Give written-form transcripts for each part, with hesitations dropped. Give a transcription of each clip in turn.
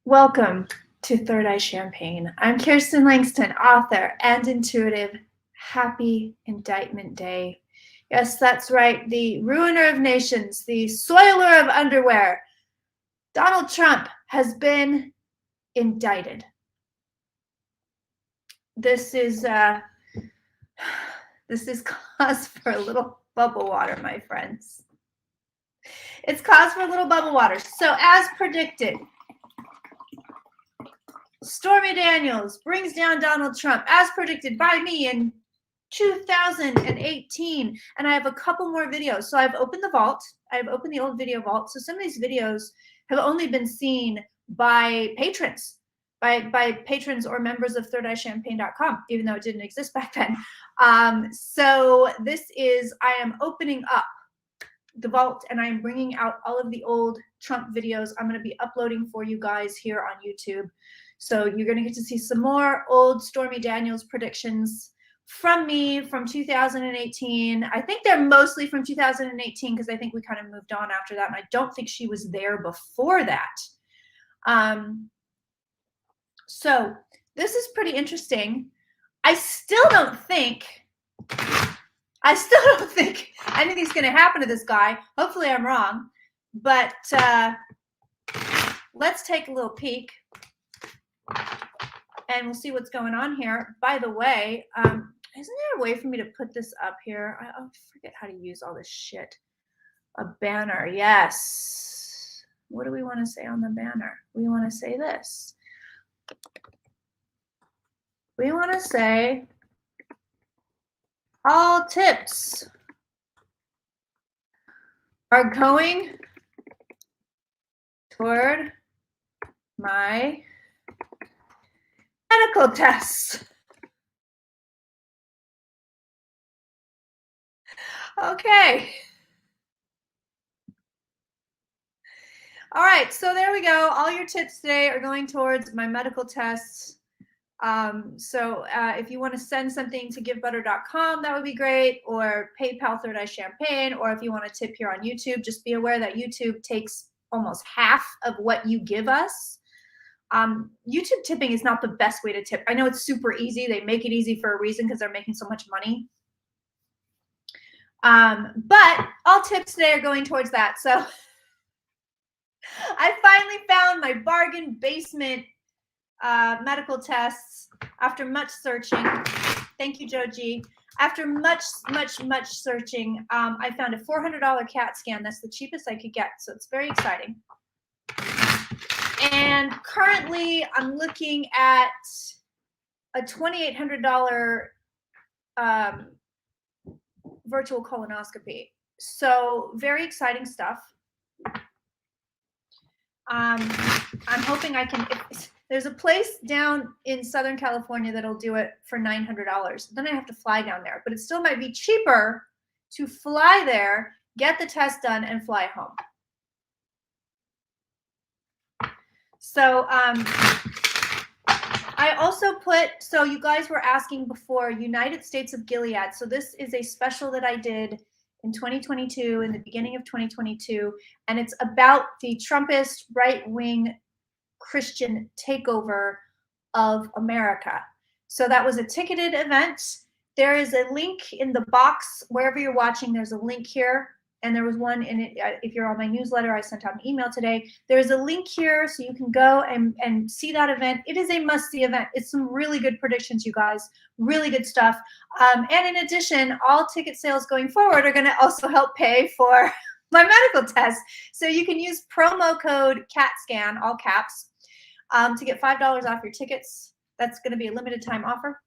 Welcome to Third Eye Champagne. I'm Kirsten Langston, author and intuitive. Happy Indictment Day. Yes, that's right. The ruiner of nations, the soiler of underwear, Donald Trump has been indicted. This is cause for a little bubble water, my friends. It's cause for a little bubble water. So as predicted, Stormy Daniels brings down Donald Trump, as predicted by me in 2018. And I have a couple more videos. So I've opened the vault. I've opened the old video vault. So some of these videos have only been seen by patrons, by patrons or members of thirdeyechampagne.com, even though it didn't exist back then. So this is, I am opening up the vault and I'm bringing out all of the old Trump videos I'm going to be uploading for you guys here on YouTube. So you're going to get to see some more old Stormy Daniels predictions from me from 2018. I think they're mostly from 2018 because I think we kind of moved on after that. And I don't think she was there before that. So this is pretty interesting. I still don't think anything's going to happen to this guy. Hopefully I'm wrong. But let's take a little peek. And we'll see what's going on here. By the way, isn't there a way for me to put this up here? I forget how to use all this shit. A banner, yes. What do we want to say on the banner? We want to say this. We want to say all tips are going toward my medical tests. Okay. All right, so there we go. All your tips today are going towards my medical tests. So if you want to send something to givebutter.com, that would be great, or PayPal Third Eye Champagne, or if you want to tip here on YouTube, just be aware that YouTube takes almost half of what you give us. YouTube tipping is not the best way to tip. I know it's super easy. They make it easy for a reason because they're making so much money. But all tips today are going towards that. So I finally found my bargain basement medical tests after much searching. Thank you, Joe G. After much searching, I found a $400 CAT scan. That's the cheapest I could get. So it's very exciting. And currently I'm looking at a $2,800 virtual colonoscopy. So very exciting stuff. I'm hoping I can, there's a place down in Southern California that'll do it for $900. Then I have to fly down there, but it still might be cheaper to fly there, get the test done, and fly home. So I also put, so you guys were asking before, United States of Gilead. So this is a special that I did in 2022, in the beginning of 2022, and it's about the Trumpist right-wing Christian takeover of America. So that was a ticketed event. There is a link in the box, wherever you're watching, there's a link here. And there was one in it. If you're on my newsletter, I sent out an email today. There's a link here so you can go and see that event. It is a must-see event. It's some really good predictions, you guys. Really good stuff. And in addition, all ticket sales going forward are going to also help pay for my medical test. So you can use promo code CATSCAN, all caps, to get $5 off your tickets. That's going to be a limited time offer.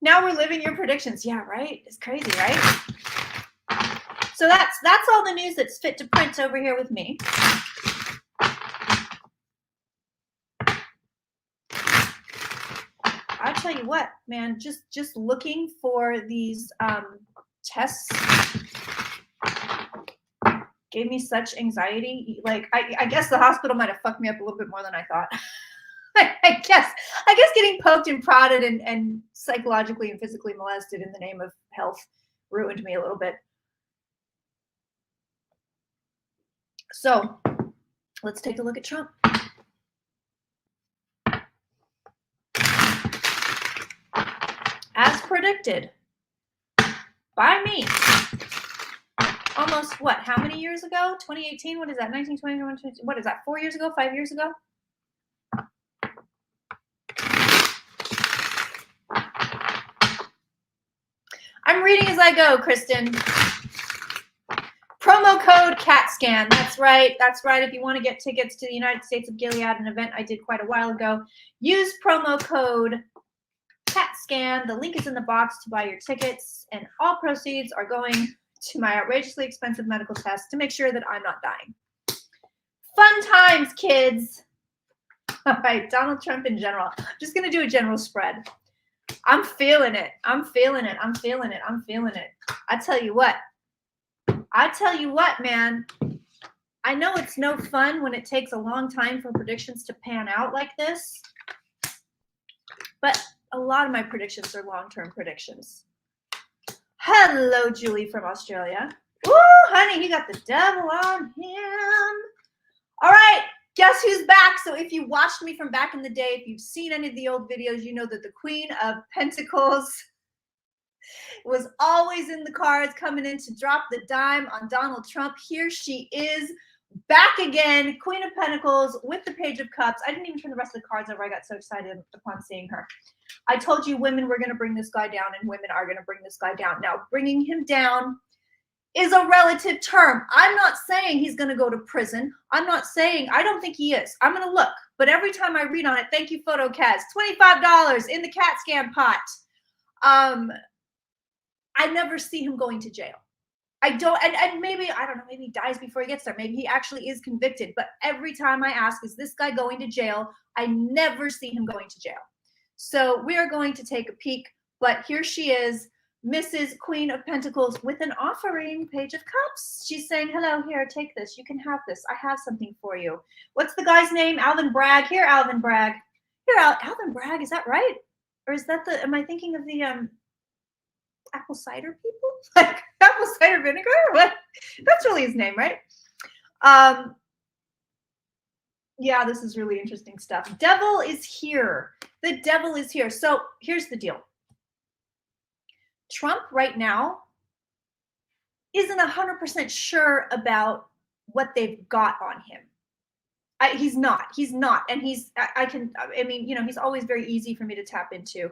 Now we're living your predictions. Yeah, right? It's crazy, right? So that's all the news that's fit to print over here with me. I tell you what, man, just looking for these tests gave me such anxiety. Like, I guess the hospital might have fucked me up a little bit more than I thought. I guess getting poked and prodded and psychologically and physically molested in the name of health ruined me a little bit. So let's take a look at Trump. As predicted by me, almost what? How many years ago? 2018? What is that? 1920? What is that? 4 years ago? 5 years ago? I'm reading as I go, Kristen. Promo code CATSCAN. That's right. That's right. If you want to get tickets to the United States of Gilead, an event I did quite a while ago, use promo code CATSCAN. The link is in the box to buy your tickets, and all proceeds are going to my outrageously expensive medical test to make sure that I'm not dying. Fun times, kids. All right, Donald Trump in general. I'm just going to do a general spread. I'm feeling it. I'm feeling it. I'm feeling it. I'm feeling it. I tell you what, man. I know it's no fun when it takes a long time for predictions to pan out like this, but a lot of my predictions are long-term predictions. Hello, Julie from Australia. Woo, honey, he got the devil on him. All right, guess who's back? So if you watched me from back in the day, if you've seen any of the old videos, you know that the Queen of Pentacles was always in the cards, coming in to drop the dime on Donald Trump. Here she is, back again, Queen of Pentacles with the Page of Cups. I didn't even turn the rest of the cards over. I got so excited upon seeing her. I told you women were going to bring this guy down, and women are going to bring this guy down. Now, bringing him down is a relative term. I'm not saying he's going to go to prison. I'm not saying, I don't think he is. I'm going to look. But every time I read on it, thank you, PhotoCaz, $25 in the CAT scan pot. I never see him going to jail. I don't, and maybe, I don't know, maybe he dies before he gets there. Maybe he actually is convicted. But every time I ask, is this guy going to jail? I never see him going to jail. So we are going to take a peek. But here she is, Mrs. Queen of Pentacles with an offering, Page of Cups. She's saying, hello, here, take this. You can have this. I have something for you. What's the guy's name? Alvin Bragg. Here, Alvin Bragg. Here, Alvin Bragg. Is that right? Or is that am I thinking of the apple cider people? Like apple cider vinegar? What? That's really his name, right? Yeah, this is really interesting stuff. Devil is here. The devil is here. So here's the deal. Trump right now isn't 100% sure about what they've got on him. He's not. And he's always very easy for me to tap into.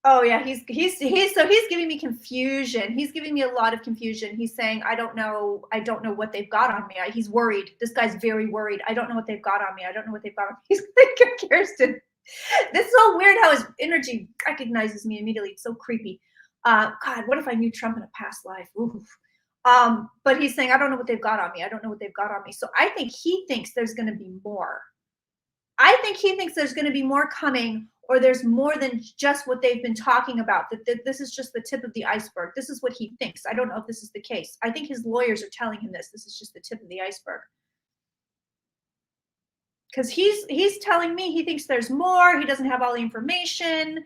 Oh yeah, he's giving me confusion. He's giving me a lot of confusion. He's saying, I don't know what they've got on me. He's worried. This guy's very worried. I don't know what they've got on me. I don't know what they've got on me. He's like, Kirsten, this is so weird how his energy recognizes me immediately. It's so creepy. God, what if I knew Trump in a past life? Oof. But he's saying, I don't know what they've got on me. I don't know what they've got on me. So I think he thinks there's going to be more. I think he thinks there's going to be more coming, or there's more than just what they've been talking about, that this is just the tip of the iceberg. This is what he thinks. I don't know if this is the case. I think his lawyers are telling him this. This is just the tip of the iceberg. Because he's telling me he thinks there's more. He doesn't have all the information.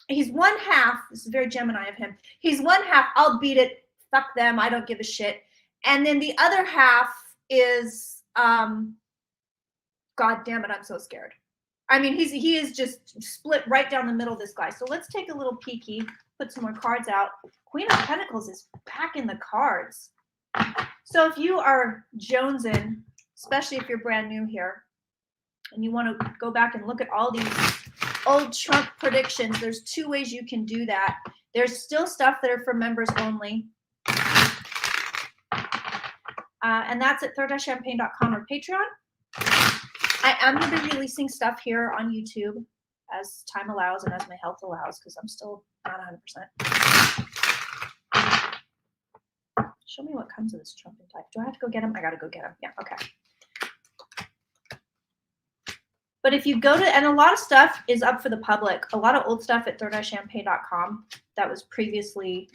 He's one half. This is very Gemini of him. He's one half, I'll beat it. Fuck them. I don't give a shit. And then the other half is, God damn it, I'm so scared. I mean, he is just split right down the middle, this guy. So let's take a little peeky, put some more cards out. Queen of Pentacles is back in the cards. So if you are jonesing, especially if you're brand new here, and you want to go back and look at all these old Trump predictions, there's two ways you can do that. There's still stuff that are for members only. And that's at third-champagne.com or Patreon. I am going to be releasing stuff here on YouTube as time allows and as my health allows, because I'm still not 100%. Show me what comes of this Trump type. Do I have to go get him? I got to go get him. Yeah, okay. But if you go to, and a lot of stuff is up for the public, a lot of old stuff at third-champagne.com that was previously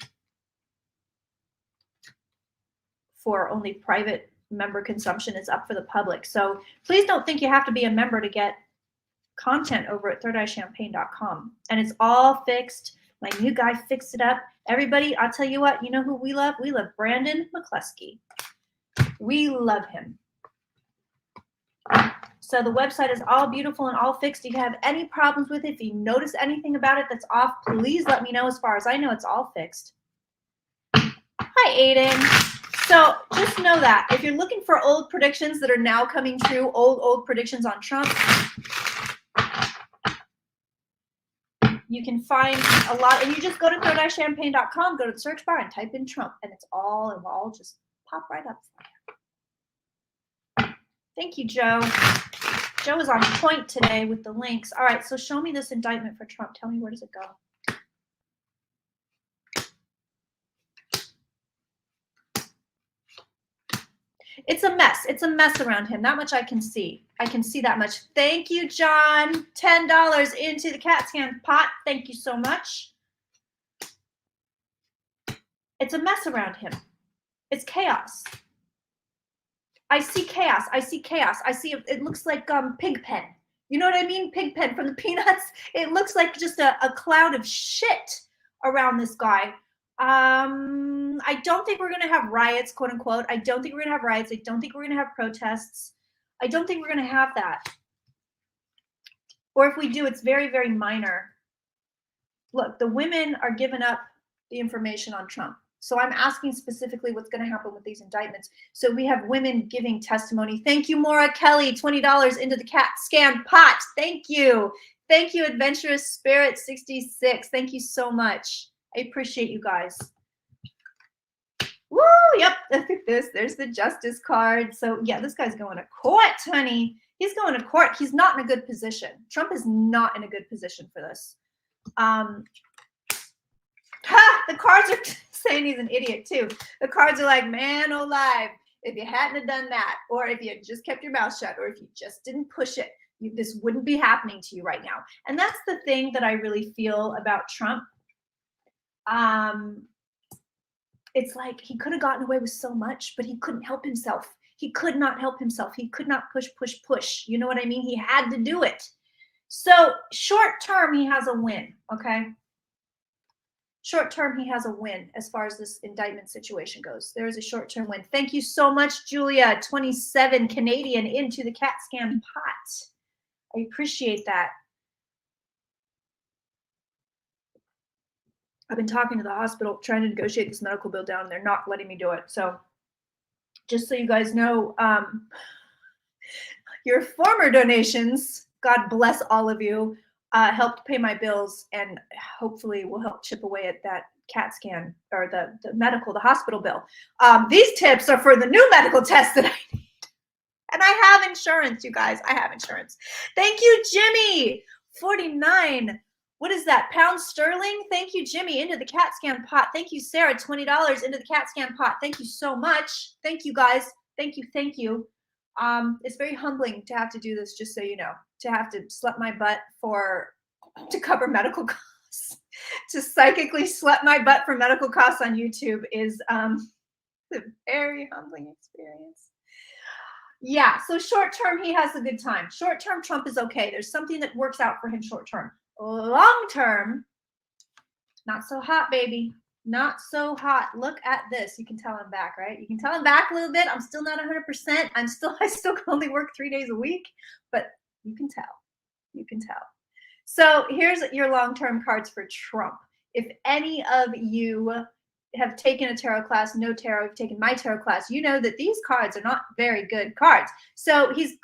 for only private member consumption is up for the public. So please don't think you have to be a member to get content over at third-champagne.com. And it's all fixed. My new guy fixed it up. Everybody, I'll tell you what, you know who we love? We love Brandon McCluskey. We love him. So the website is all beautiful and all fixed. If you have any problems with it, if you notice anything about it that's off, please let me know. As far as I know, it's all fixed. Hi, Aiden. So just know that if you're looking for old predictions that are now coming true, old predictions on Trump, you can find a lot. And you just go to thirdEyeChampagne.com, go to the search bar and type in Trump, and it will all just pop right up for you. Thank you, Joe. Joe is on point today with the links. All right, so show me this indictment for Trump. Tell me, where does it go? It's a mess. It's a mess around him. That much I can see. I can see that much. Thank you, John. $10 into the CAT scan pot. Thank you so much. It's a mess around him. It's chaos. I see chaos. I see chaos. I see it looks like Pigpen. You know what I mean? Pigpen from the Peanuts. It looks like just a cloud of shit around this guy. I don't think we're going to have riots, quote unquote. I don't think we're going to have riots. I don't think we're going to have protests. I don't think we're going to have that. Or if we do, it's very, very minor. Look, the women are giving up the information on Trump. So I'm asking specifically what's going to happen with these indictments. So we have women giving testimony. Thank you, Maura Kelly, $20 into the CAT scan pot. Thank you. Thank you, Adventurous Spirit 66. Thank you so much. I appreciate you guys. Woo, yep, look at this. There's the justice card. So yeah, this guy's going to court, honey. He's going to court. He's not in a good position. Trump is not in a good position for this. The cards are saying he's an idiot too. The cards are like, man alive, if you hadn't have done that, or if you had just kept your mouth shut, or if you just didn't push it, this wouldn't be happening to you right now. And that's the thing that I really feel about Trump. It's like he could have gotten away with so much, but he couldn't help himself. He could not help himself. He could not push. You know what I mean? He had to do it. So short term, he has a win, okay? Short term, he has a win as far as this indictment situation goes. There is a short term win. Thank you so much, Julia. 27 Canadian into the CAT scan pot. I appreciate that. I've been talking to the hospital, trying to negotiate this medical bill down, and they're not letting me do it. So just so you guys know, your former donations, God bless all of you, helped pay my bills and hopefully will help chip away at that CAT scan or the hospital bill. These tips are for the new medical test that I need. And I have insurance, you guys. I have insurance. Thank you, Jimmy. 49. What is that? Pounds sterling? Thank you, Jimmy, into the CAT scan pot. Thank you, Sarah, $20 into the CAT scan pot. Thank you so much. Thank you, guys. Thank you. Thank you. It's very humbling to have to do this, just so you know, to have to slut my butt to cover medical costs. To psychically slut my butt for medical costs on YouTube is a very humbling experience. Yeah, so short term, he has a good time. Short term, Trump is okay. There's something that works out for him short term. Long term, not so hot, baby. Not so hot. Look at this. You can tell I'm back, right? You can tell I'm back a little bit. I'm still not 100%. I still can only work 3 days a week, but you can tell. You can tell. So here's your long-term cards for Trump. If any of you have taken a tarot class, no tarot, have taken my tarot class, you know that these cards are not very good cards. So he's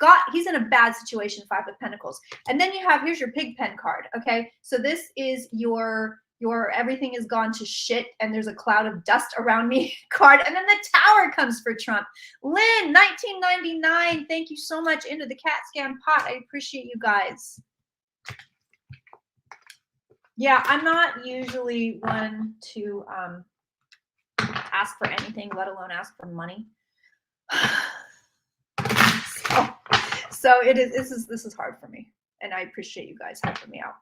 in a bad situation, Five of Pentacles. And then here's your Pigpen card, okay? So this is your everything has gone to shit and there's a cloud of dust around me card. And then the Tower comes for Trump. Lynn, 1999, thank you so much into the CAT scan pot. I appreciate you guys. Yeah, I'm not usually one to ask for anything, let alone ask for money. So it is. This is hard for me, and I appreciate you guys helping me out.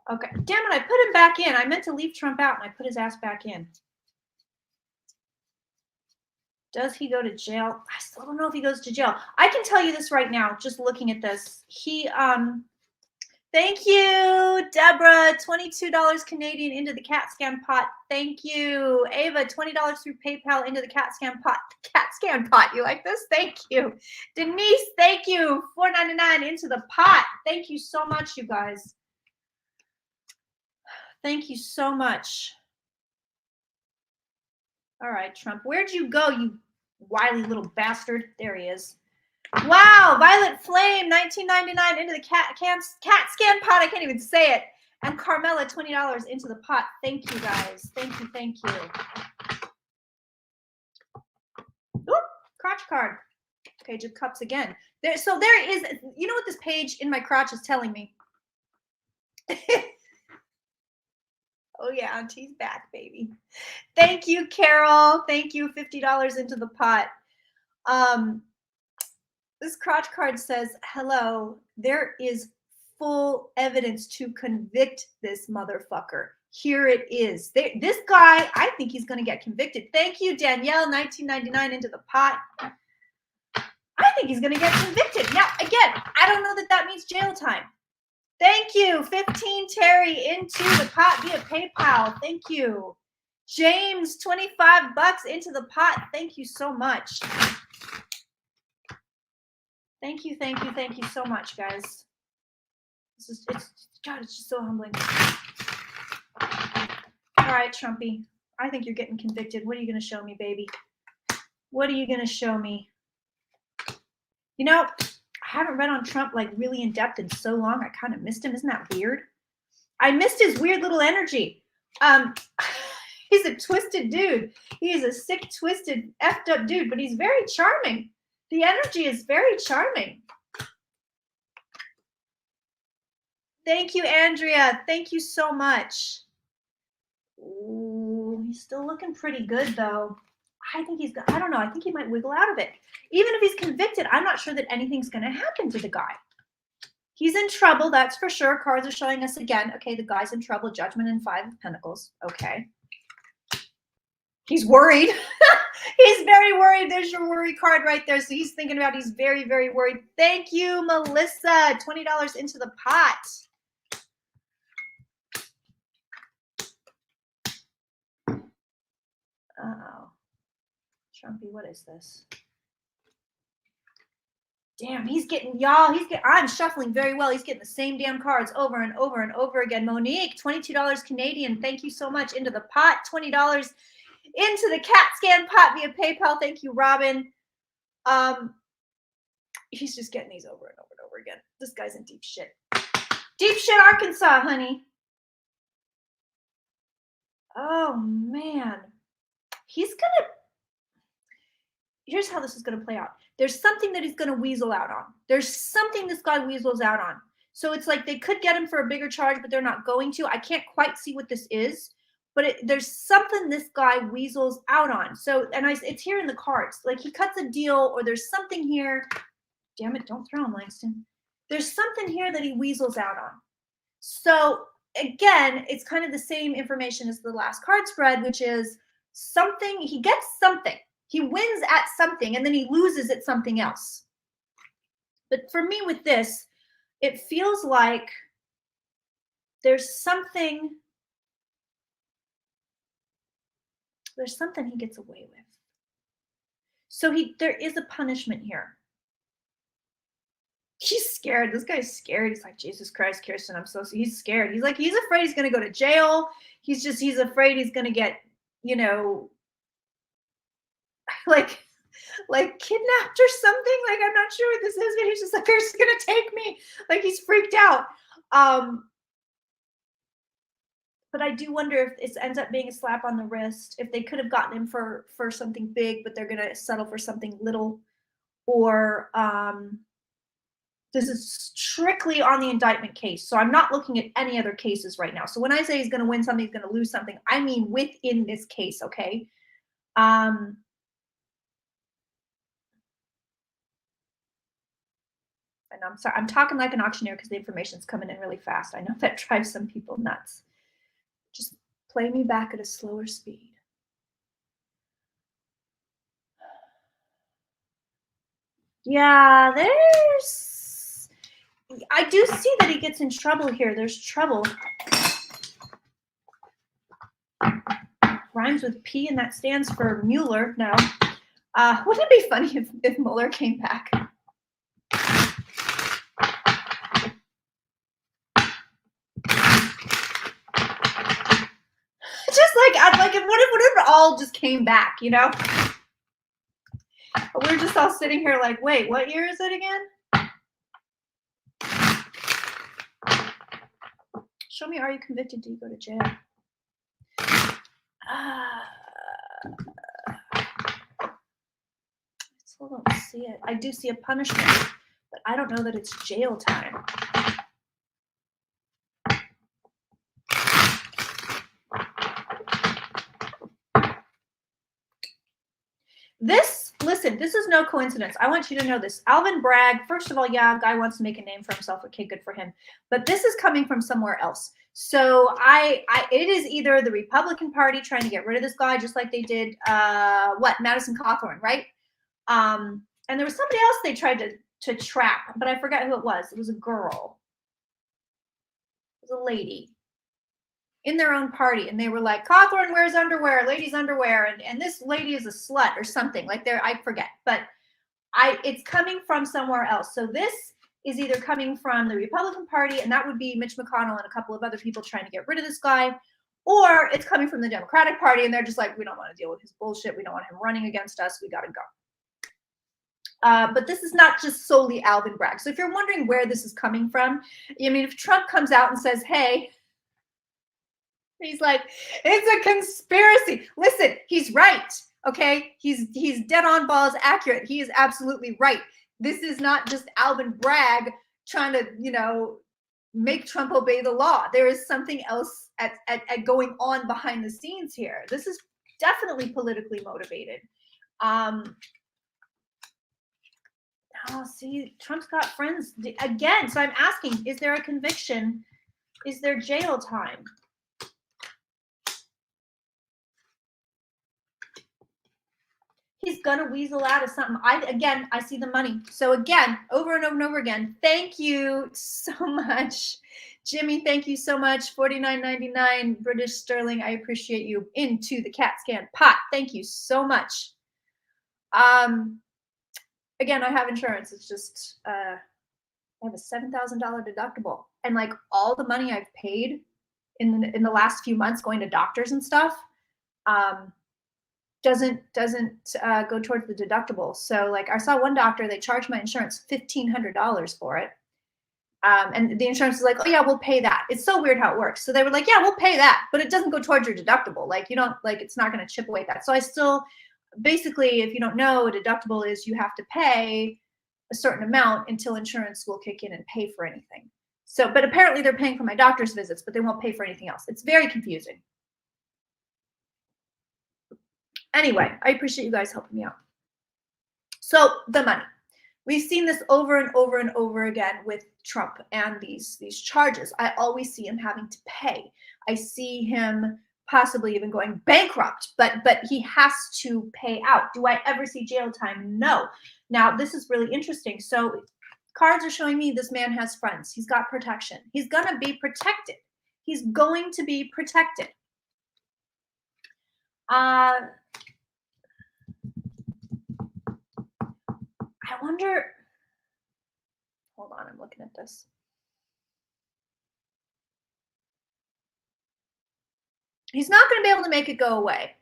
Okay, damn it! I put him back in. I meant to leave Trump out, and I put his ass back in. Does he go to jail? I still don't know if he goes to jail. I can tell you this right now, just looking at this. Thank you, Deborah, $22 Canadian into the CAT scan pot. Thank you. Ava, $20 through PayPal into the CAT scan pot. CAT scan pot, you like this? Thank you. Denise, thank you. $4.99 into the pot. Thank you so much, you guys. Thank you so much. All right, Trump, where'd you go, you wily little bastard? There he is. Wow, Violet Flame, $19.99 into the cat scan pot. I can't even say it. And Carmela, $20 into the pot. Thank you, guys. Thank you, thank you. Oop, crotch card. Page of Cups again. So there is, you know what this page in my crotch is telling me? Oh yeah, Auntie's back, baby. Thank you, Carol. Thank you, $50 into the pot. This crotch card says, hello, there is full evidence to convict this motherfucker. Here it is. This guy, I think he's going to get convicted. Thank you, Danielle, $19.99 into the pot. I think he's going to get convicted. Now, again, I don't know that means jail time. Thank you, 15 Terry into the pot via PayPal. Thank you. James, $25 into the pot. Thank you so much. Thank you, thank you, thank you so much, guys. It's just so humbling. All right, Trumpy, I think you're getting convicted. What are you going to show me, baby? What are you going to show me? You know, I haven't read on Trump like really in depth in so long. I kind of missed him. Isn't that weird? I missed his weird little energy. He's a twisted dude. He is a sick, twisted, effed up dude, but he's very charming. The energy is very charming. Thank you, Andrea. Thank you so much. Ooh, he's still looking pretty good, though. I think I don't know. I think he might wiggle out of it. Even if he's convicted, I'm not sure that anything's going to happen to the guy. He's in trouble, that's for sure. Cards are showing us again. Okay, the guy's in trouble. Judgment and 5 of Pentacles. Okay. He's worried. He's very worried. There's your worry card right there. So he's thinking about, he's very, very worried. Thank you, Melissa. $20 into the pot. Uh-oh. Trumpy, what is this? Damn, he's getting, y'all, I'm shuffling very well. He's getting the same damn cards over and over and over again. Monique, $22 Canadian. Thank you so much into the pot. $20 into the CAT scan pot via PayPal. Thank you, Robin. He's just getting these over and over and over again. This guy's in deep shit. Deep shit, Arkansas, honey. Oh, man. Here's how this is going to play out. There's something that he's going to weasel out on. There's something this guy weasels out on. So it's like they could get him for a bigger charge, but they're not going to. I can't quite see what this is, but there's something this guy weasels out on. So, and it's here in the cards. Like he cuts a deal, or there's something here. Damn it, don't throw him, Langston. There's something here that he weasels out on. So again, it's kind of the same information as the last card spread, which is something, he gets something. He wins at something, and then he loses at something else. But for me with this, it feels like there's something he gets away with. So there is a punishment here. He's scared. This guy's scared. He's like, Jesus Christ, Kirsten, he's scared. He's like, he's afraid he's going to go to jail. He's afraid he's going to get, like kidnapped or something. Like, I'm not sure what this is, but he's just like, they're just going to take me. Like, he's freaked out. But I do wonder if it ends up being a slap on the wrist, if they could have gotten him for something big, but they're going to settle for something little, or this is strictly on the indictment case. So I'm not looking at any other cases right now. So when I say he's going to win something, he's going to lose something, I mean within this case, okay? And I'm sorry, I'm talking like an auctioneer because the information's coming in really fast. I know that drives some people nuts. Just play me back at a slower speed. Yeah, I do see that he gets in trouble here. There's trouble. Rhymes with P, and that stands for Mueller. No. Wouldn't it be funny if Mueller came back? Just what if it all just came back, you know? We're just all sitting here like, wait, what year is it again? Show me, are you convicted? Do you go to jail? I still don't see it. I do see a punishment, but I don't know that it's jail time. Listen, this is no coincidence. I want you to know this. Alvin Bragg, first of all, yeah, guy wants to make a name for himself. Okay, good for him. But this is coming from somewhere else. So it is either the Republican Party trying to get rid of this guy, just like they did, Madison Cawthorn, right? And there was somebody else they tried to trap, but I forgot who it was. It was a girl. It was a lady in their own party, and they were like, Cawthorn wears underwear, ladies' underwear, and this lady is a slut or something like there. I forget, but it's coming from somewhere else. So this is either coming from the Republican Party, and that would be Mitch McConnell and a couple of other people trying to get rid of this guy, or it's coming from the Democratic Party, and they're just like, we don't want to deal with his bullshit. We don't want him running against us. We got to go. But this is not just solely Alvin Bragg. So if you're wondering where this is coming from, I mean, if Trump comes out and says, hey, he's like, it's a conspiracy. Listen, he's right. Okay, he's dead on balls accurate. He is absolutely right. This is not just Alvin Bragg trying to, make Trump obey the law. There is something else at going on behind the scenes here. This is definitely politically motivated. See, Trump's got friends again. So I'm asking, is there a conviction? Is there jail time? He's gonna weasel out of something. I see the money. So again, over and over and over again, thank you so much. Jimmy, thank you so much. $49.99 British sterling. I appreciate you. Into the CAT scan pot. Thank you so much. Again, I have insurance. It's just I have a $7,000 deductible, and like all the money I've paid in the last few months going to doctors and stuff doesn't go towards the deductible. So like I saw one doctor, they charged my insurance $1,500 for it. And the insurance is like, oh yeah, we'll pay that. It's so weird how it works. So they were like, yeah, we'll pay that, but it doesn't go towards your deductible. Like you don't, like, it's not going to chip away that. So I still, basically, if you don't know, a deductible is you have to pay a certain amount until insurance will kick in and pay for anything. So, but apparently they're paying for my doctor's visits, but they won't pay for anything else. It's very confusing. Anyway, I appreciate you guys helping me out. So the money. We've seen this over and over and over again with Trump and these charges. I always see him having to pay. I see him possibly even going bankrupt, but he has to pay out. Do I ever see jail time? No. Now, this is really interesting. So cards are showing me this man has friends. He's got protection. He's going to be protected. He's going to be protected. I wonder, hold on, I'm looking at this. He's not going to be able to make it go away.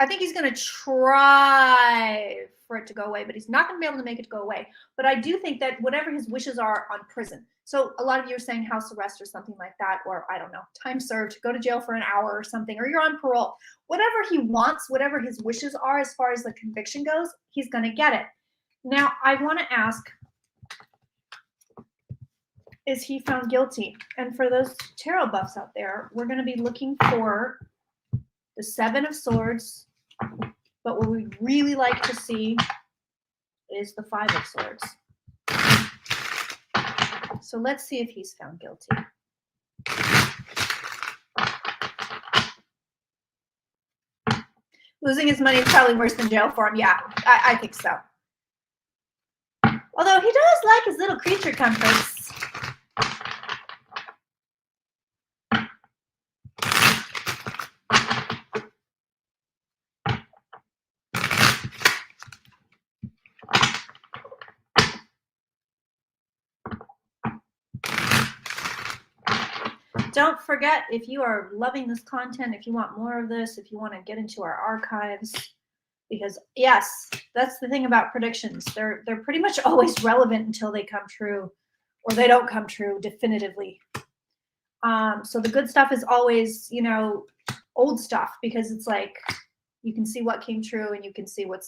I think he's going to try for it to go away, but he's not going to be able to make it go away. But I do think that whatever his wishes are on prison. So a lot of you are saying house arrest or something like that, or I don't know, time served, go to jail for an hour or something, or you're on parole. Whatever he wants, whatever his wishes are as far as the conviction goes, he's going to get it. Now, I want to ask, is he found guilty? And for those tarot buffs out there, we're going to be looking for the Seven of Swords, but what we'd really like to see is the Five of Swords. So let's see if he's found guilty. Losing his money is probably worse than jail for him. Yeah, I think so. Although he does like his little creature comforts. Don't forget, if you are loving this content, if you want more of this, if you want to get into our archives, because yes, that's the thing about predictions. They're pretty much always relevant until they come true, or they don't come true definitively. So the good stuff is always, you know, old stuff, because it's like you can see what came true and you can see what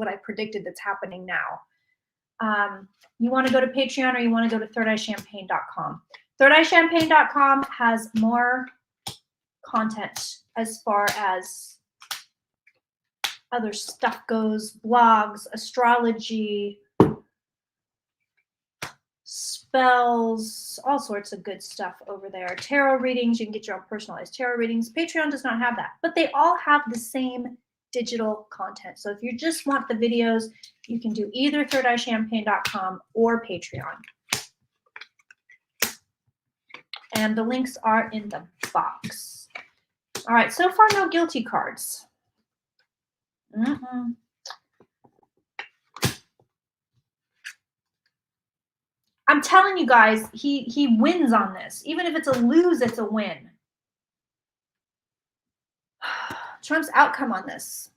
I predicted that's happening now. You want to go to Patreon or you want to go to thirdeyechampagne.com. Thirdeyechampagne.com has more content as far as other stuff goes, blogs, astrology, spells, all sorts of good stuff over there. Tarot readings, you can get your own personalized tarot readings. Patreon does not have that, but they all have the same digital content. So if you just want the videos, you can do either thirdeyechampagne.com or Patreon. And the links are in the box. All right, so far no guilty cards. I'm telling you guys, he wins on this. Even if it's a lose, it's a win. Trump's outcome on this.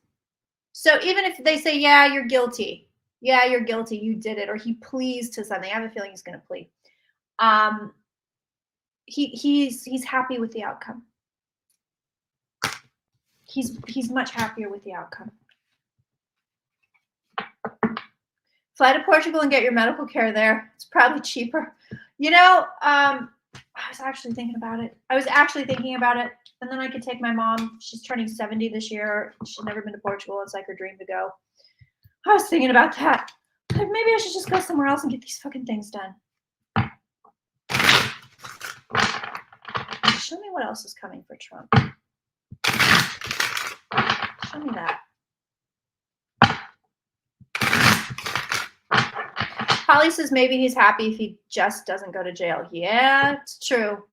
So even if they say, yeah, you're guilty. Yeah, you're guilty. You did it. Or he pleads to something. I have a feeling he's going to plea. He's happy with the outcome. He's much happier with the outcome. Fly to Portugal and get your medical care there. It's probably cheaper. You know, I was actually thinking about it. And then I could take my mom. She's turning 70 this year. She's never been to Portugal. It's like her dream to go. I was thinking about that. Like, maybe I should just go somewhere else and get these fucking things done. Show me what else is coming for Trump. Show me that. Holly says maybe he's happy if he just doesn't go to jail. Yeah, it's true.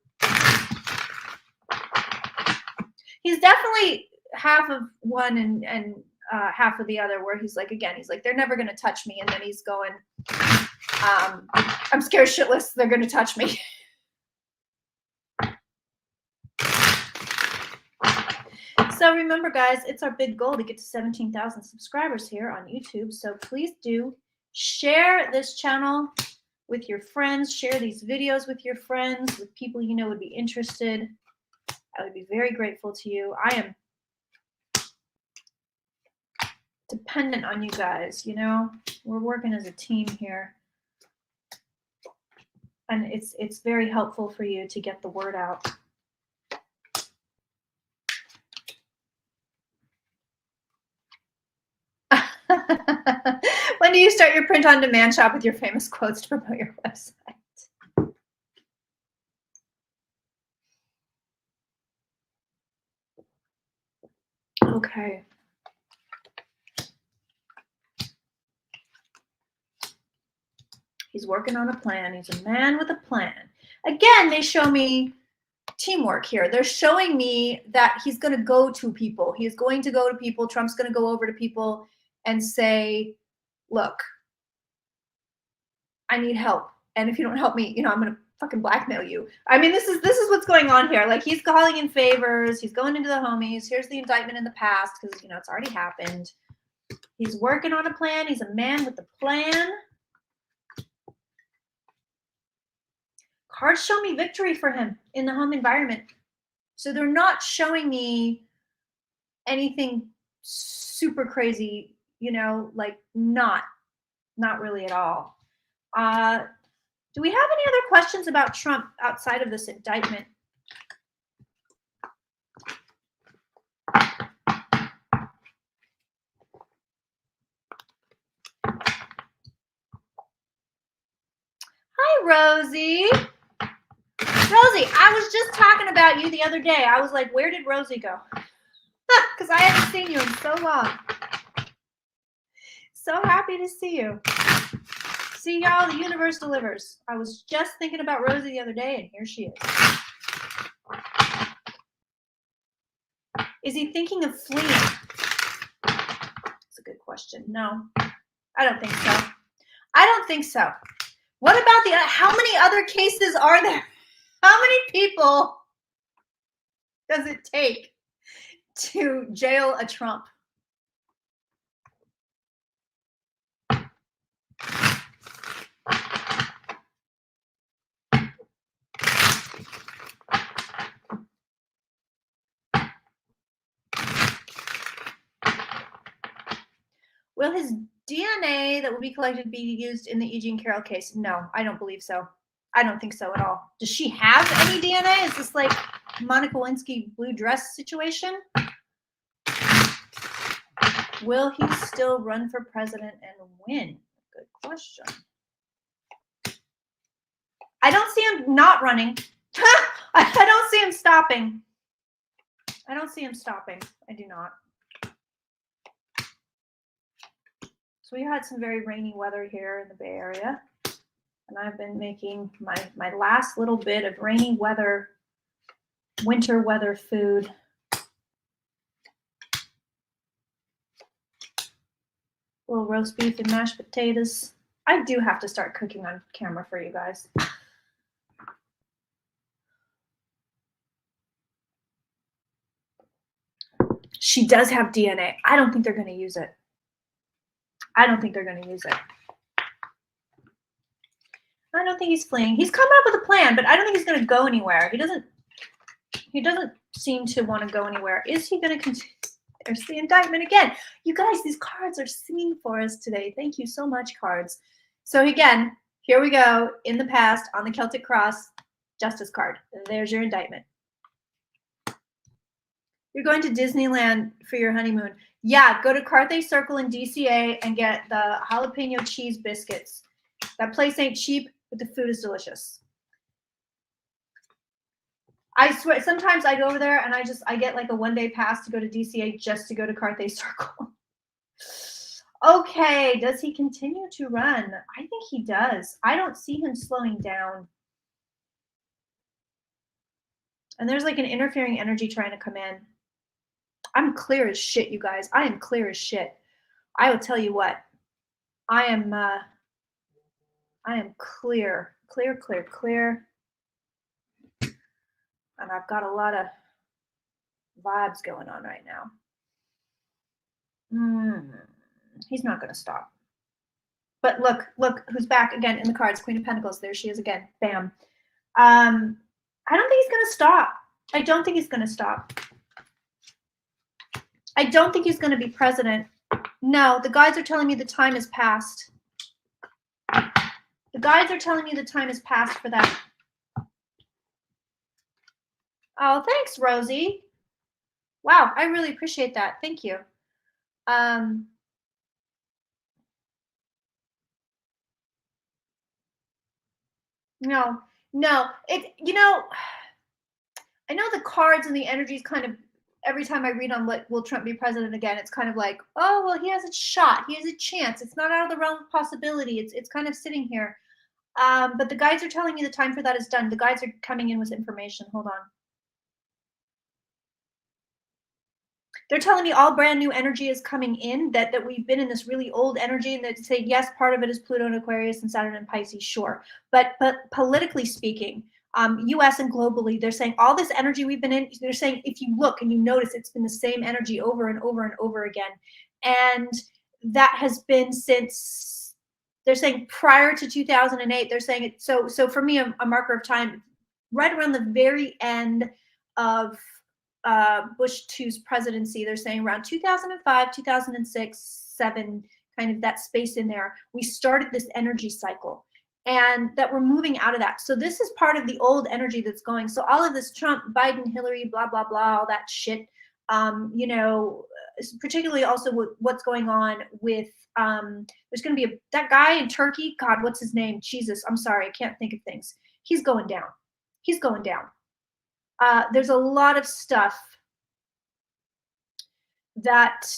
He's definitely half of one and half of the other, where he's like, again, he's like, they're never going to touch me. And then he's going, I'm scared shitless. They're going to touch me. So remember, guys, it's our big goal to get to 17,000 subscribers here on YouTube. So please do share this channel with your friends. Share these videos with your friends, with people you know would be interested. I would be very grateful to you. I am dependent on you guys, you know. We're working as a team here. And it's very helpful for you to get the word out. When do you start your print-on-demand shop with your famous quotes to promote your website? Okay. He's working on a plan. He's a man with a plan. Again, they show me teamwork here. They're showing me that he's going to go to people. He's going to go to people. Trump's going to go over to people and say, look, I need help. And if you don't help me, you know, I'm going to fucking blackmail you. I mean, this is what's going on here. Like, he's calling in favors. He's going into the homies. Here's the indictment in the past because, you know, it's already happened. He's working on a plan. He's a man with a plan. Cards show me victory for him in the home environment. So they're not showing me anything super crazy, you know, like not really at all. Do we have any other questions about Trump outside of this indictment? Hi, Rosie. Rosie, I was just talking about you the other day. I was like, where did Rosie go? Because I haven't seen you in so long. So happy to see you. See, y'all, the universe delivers. I was just thinking about Rosie the other day, and here she is. Is he thinking of fleeing? That's a good question. No, I don't think so. I don't think so. What about the, how many other cases are there? How many people does it take to jail a Trump? Will his DNA that will be collected be used in the E. Jean Carroll case? No, I don't believe so. I don't think so at all. Does she have any DNA? Is this like Monica Lewinsky blue dress situation? Will he still run for president and win? Good question. I don't see him not running. I don't see him stopping. I don't see him stopping. I do not. So we had some very rainy weather here in the Bay Area. And I've been making my last little bit of rainy weather, winter weather food. A little roast beef and mashed potatoes. I do have to start cooking on camera for you guys. She does have DNA. I don't think they're going to use it. I don't think they're going to use it. I don't think he's fleeing. He's coming up with a plan, but I don't think he's going to go anywhere. He doesn't seem to want to go anywhere. Is he going to continue? There's the indictment again. You guys, these cards are singing for us today. Thank you so much, cards. So again, here we go. In the past, on the Celtic cross, justice card. There's your indictment. You're going to Disneyland for your honeymoon. Yeah, go to Carthay Circle in DCA and get the jalapeno cheese biscuits. That place ain't cheap, but the food is delicious. I swear, sometimes I go over there and I get like a one-day pass to go to DCA just to go to Carthay Circle. Okay, does he continue to run? I think he does. I don't see him slowing down. And there's like an interfering energy trying to come in. I'm clear as shit, you guys. I am clear as shit. I will tell you what. I am clear. And I've got a lot of vibes going on right now. He's not going to stop. But look who's back again in the cards. Queen of Pentacles. There she is again. Bam. I don't think he's going to stop. I don't think he's going to stop. I don't think he's going to be president. No, the guides are telling me the time is past. The guides are telling me the time is past for that. Oh, thanks, Rosie. Wow, I really appreciate that. Thank you. No. I know the cards and the energies kind of, every time I read on what will Trump be president again, it's kind of like, oh, well, he has a shot. He has a chance. It's not out of the realm of possibility. It's kind of sitting here. But the guides are telling me the time for that is done. The guides are coming in with information. Hold on. They're telling me all brand new energy is coming in, that we've been in this really old energy, and that say, yes, part of it is Pluto and Aquarius and Saturn and Pisces, sure. But politically speaking, US and globally, they're saying all this energy we've been in, they're saying if you look and you notice, it's been the same energy over and over and over again. And that has been since, they're saying prior to 2008, they're saying it. So for me, a marker of time, right around the very end of Bush II's presidency, they're saying around 2005, 2006, 7, kind of that space in there, we started this energy cycle, and that we're moving out of that. So this is part of the old energy that's going. So all of this Trump, Biden, Hillary, blah, blah, blah, all that shit, particularly also with what's going on with, there's going to be that guy in Turkey, God, what's his name? Jesus, I'm sorry, I can't think of things. He's going down. He's going down. There's a lot of stuff that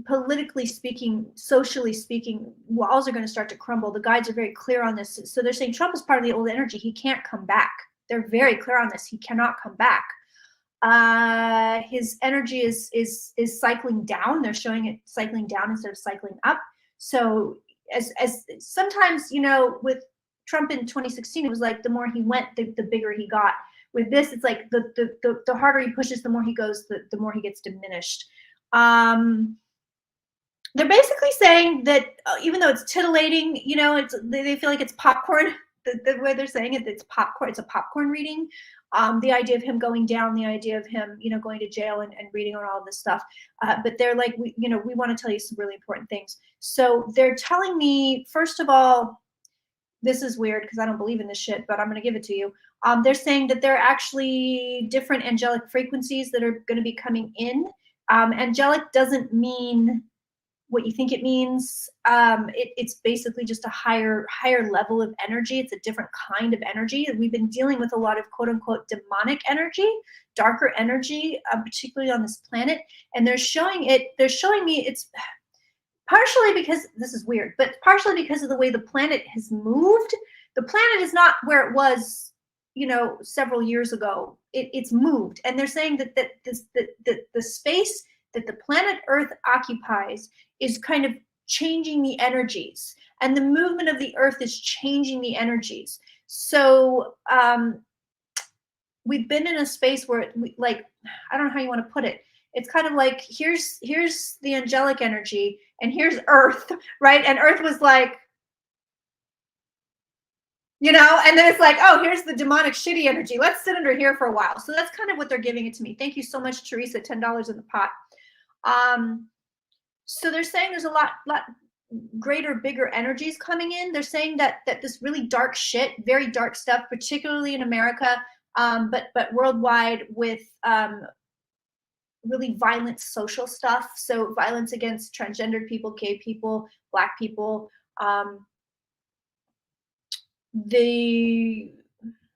politically speaking, socially speaking, walls are going to start to crumble. The guides are very clear on this. So they're saying Trump is part of the old energy. He can't come back. They're very clear on this. He cannot come back. His energy is cycling down. They're showing it cycling down instead of cycling up. So as sometimes, you know, with Trump in 2016, it was like the more he went, the bigger he got. With this, it's like the harder he pushes, the more he goes, the more he gets diminished. They're basically saying that even though it's titillating, you know, they feel like it's popcorn. The way they're saying it, it's popcorn. It's a popcorn reading. The idea of him going down, the idea of him, you know, going to jail and reading on all of this stuff. But they're like, we want to tell you some really important things. So they're telling me, first of all, this is weird because I don't believe in this shit, but I'm going to give it to you. They're saying that there are actually different angelic frequencies that are going to be coming in. Angelic doesn't mean what you think it means. It's basically just a higher level of energy. It's a different kind of energy. We've been dealing with a lot of quote unquote demonic energy, darker energy, particularly on this planet. And they're showing me it's partially because this is weird, but partially because of the way the planet has moved. The planet is not where it was, you know, several years ago. It's moved, and they're saying that the space that the planet Earth occupies is kind of changing the energies, and the movement of the Earth is changing the energies. So we've been in a space where like, I don't know how you want to put it. It's kind of like here's the angelic energy and here's Earth, right? And Earth was like, you know, and then it's like, oh, here's the demonic shitty energy. Let's sit under here for a while. So that's kind of what they're giving it to me. Thank you so much, Teresa. $10 in the pot. So they're saying there's a lot greater, bigger energies coming in. They're saying that this really dark shit, very dark stuff, particularly in America, but worldwide, with really violent social stuff. So violence against transgendered people, gay people, Black people, the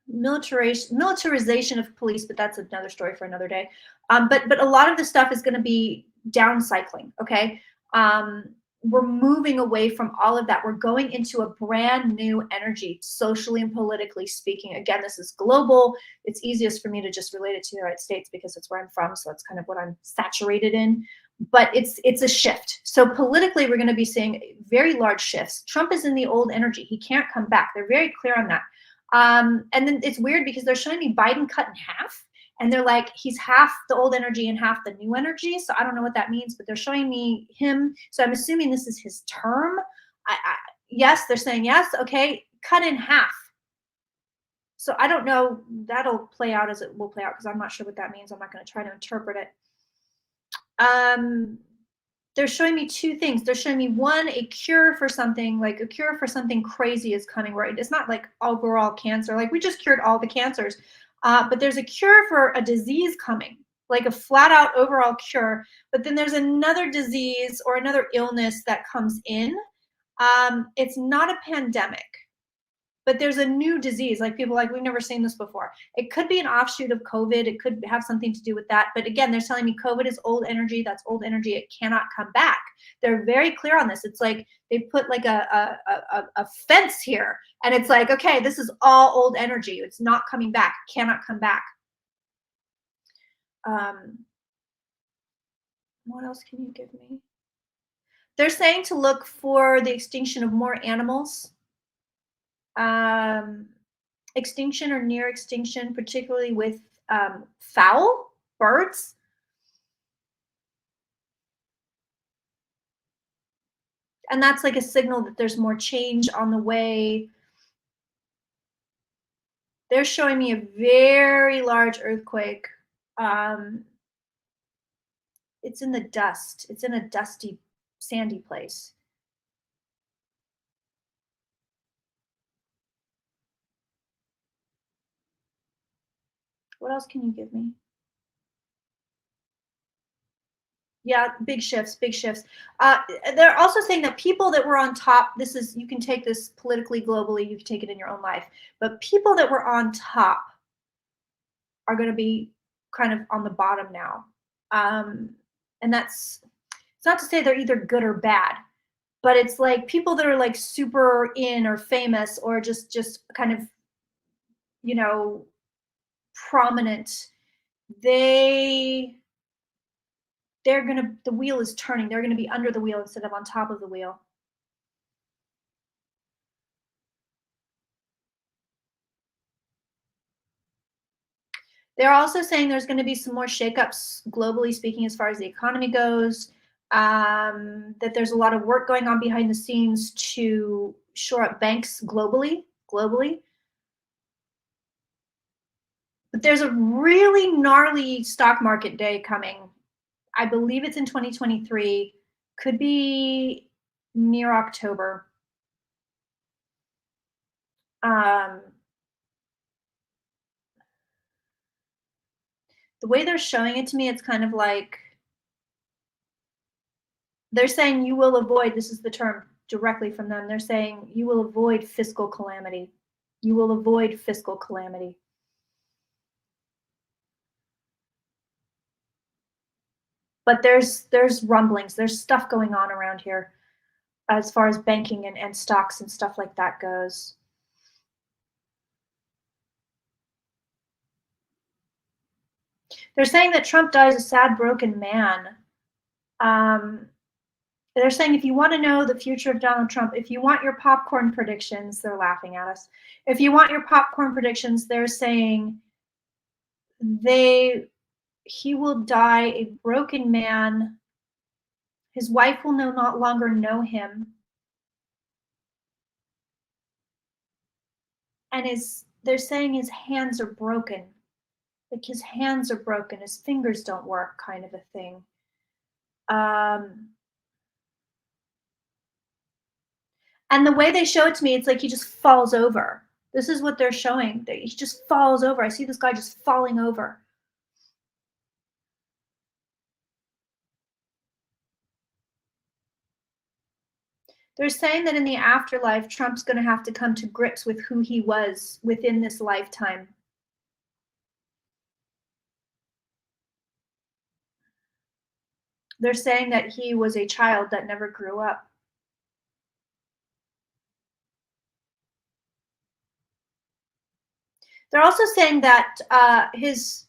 militarization of police, but that's another story for another day. But a lot of the stuff is going to be downcycling. Okay. We're moving away from all of that. We're going into a brand new energy, socially and politically speaking. Again, this is global. It's easiest for me to just relate it to the United States because it's where I'm from. So that's kind of what I'm saturated in. But it's a shift. So politically, we're going to be seeing very large shifts. Trump is in the old energy. He can't come back. They're very clear on that. And then it's weird because they're showing me Biden cut in half. And they're like, he's half the old energy and half the new energy. So I don't know what that means, but they're showing me him. So I'm assuming this is his term. Yes, they're saying yes. Okay, cut in half. So I don't know. That'll play out as it will play out because I'm not sure what that means. I'm not going to try to interpret it. They're showing me two things. They're showing me, one, a cure for something, like a cure for something crazy is coming, right? It's not like overall cancer. Like we just cured all the cancers. But there's a cure for a disease coming, like a flat out overall cure. But then there's another disease or another illness that comes in. It's not a pandemic, but there's a new disease. Like people like, we've never seen this before. It could be an offshoot of COVID. It could have something to do with that. But again, they're telling me COVID is old energy. That's old energy. It cannot come back. They're very clear on this. It's like they put like a fence here. And it's like, okay, this is all old energy. It's not coming back. It cannot come back. What else can you give me? They're saying to look for the extinction of more animals. Extinction or near extinction, particularly with fowl, birds. And that's like a signal that there's more change on the way. They're showing me a very large earthquake. It's in the dust. It's in a dusty, sandy place. What else can you give me? Yeah, big shifts, big shifts. They're also saying that people that were on top, this is, you can take this politically, globally, you can take it in your own life, but people that were on top are going to be kind of on the bottom now. And it's not to say they're either good or bad, but it's like people that are like super in or famous or just kind of, you know, prominent, they the wheel is turning. They're gonna be under the wheel instead of on top of the wheel. They're also saying there's going to be some more shakeups globally speaking as far as the economy goes. That there's a lot of work going on behind the scenes to shore up banks globally. But there's a really gnarly stock market day coming. I believe it's in 2023. Could be near October. Um, the way they're showing it to me, it's kind of like they're saying you will avoid, this is the term directly from them, they're saying you will avoid fiscal calamity. You will avoid fiscal calamity. But there's rumblings, there's stuff going on around here as far as banking and stocks and stuff like that goes. They're saying that Trump dies a sad, broken man. Um, they're saying if you want to know the future of Donald Trump, if you want your popcorn predictions, they're laughing at us. If you want your popcorn predictions, they're saying he will die a broken man. His wife will no not longer know him. And they're saying his hands are broken. Like his hands are broken, his fingers don't work, kind of a thing. And the way they show it to me, it's like he just falls over. This is what they're showing. He just falls over. I see this guy just falling over. They're saying that in the afterlife, Trump's going to have to come to grips with who he was within this lifetime. They're saying that he was a child that never grew up. They're also saying that his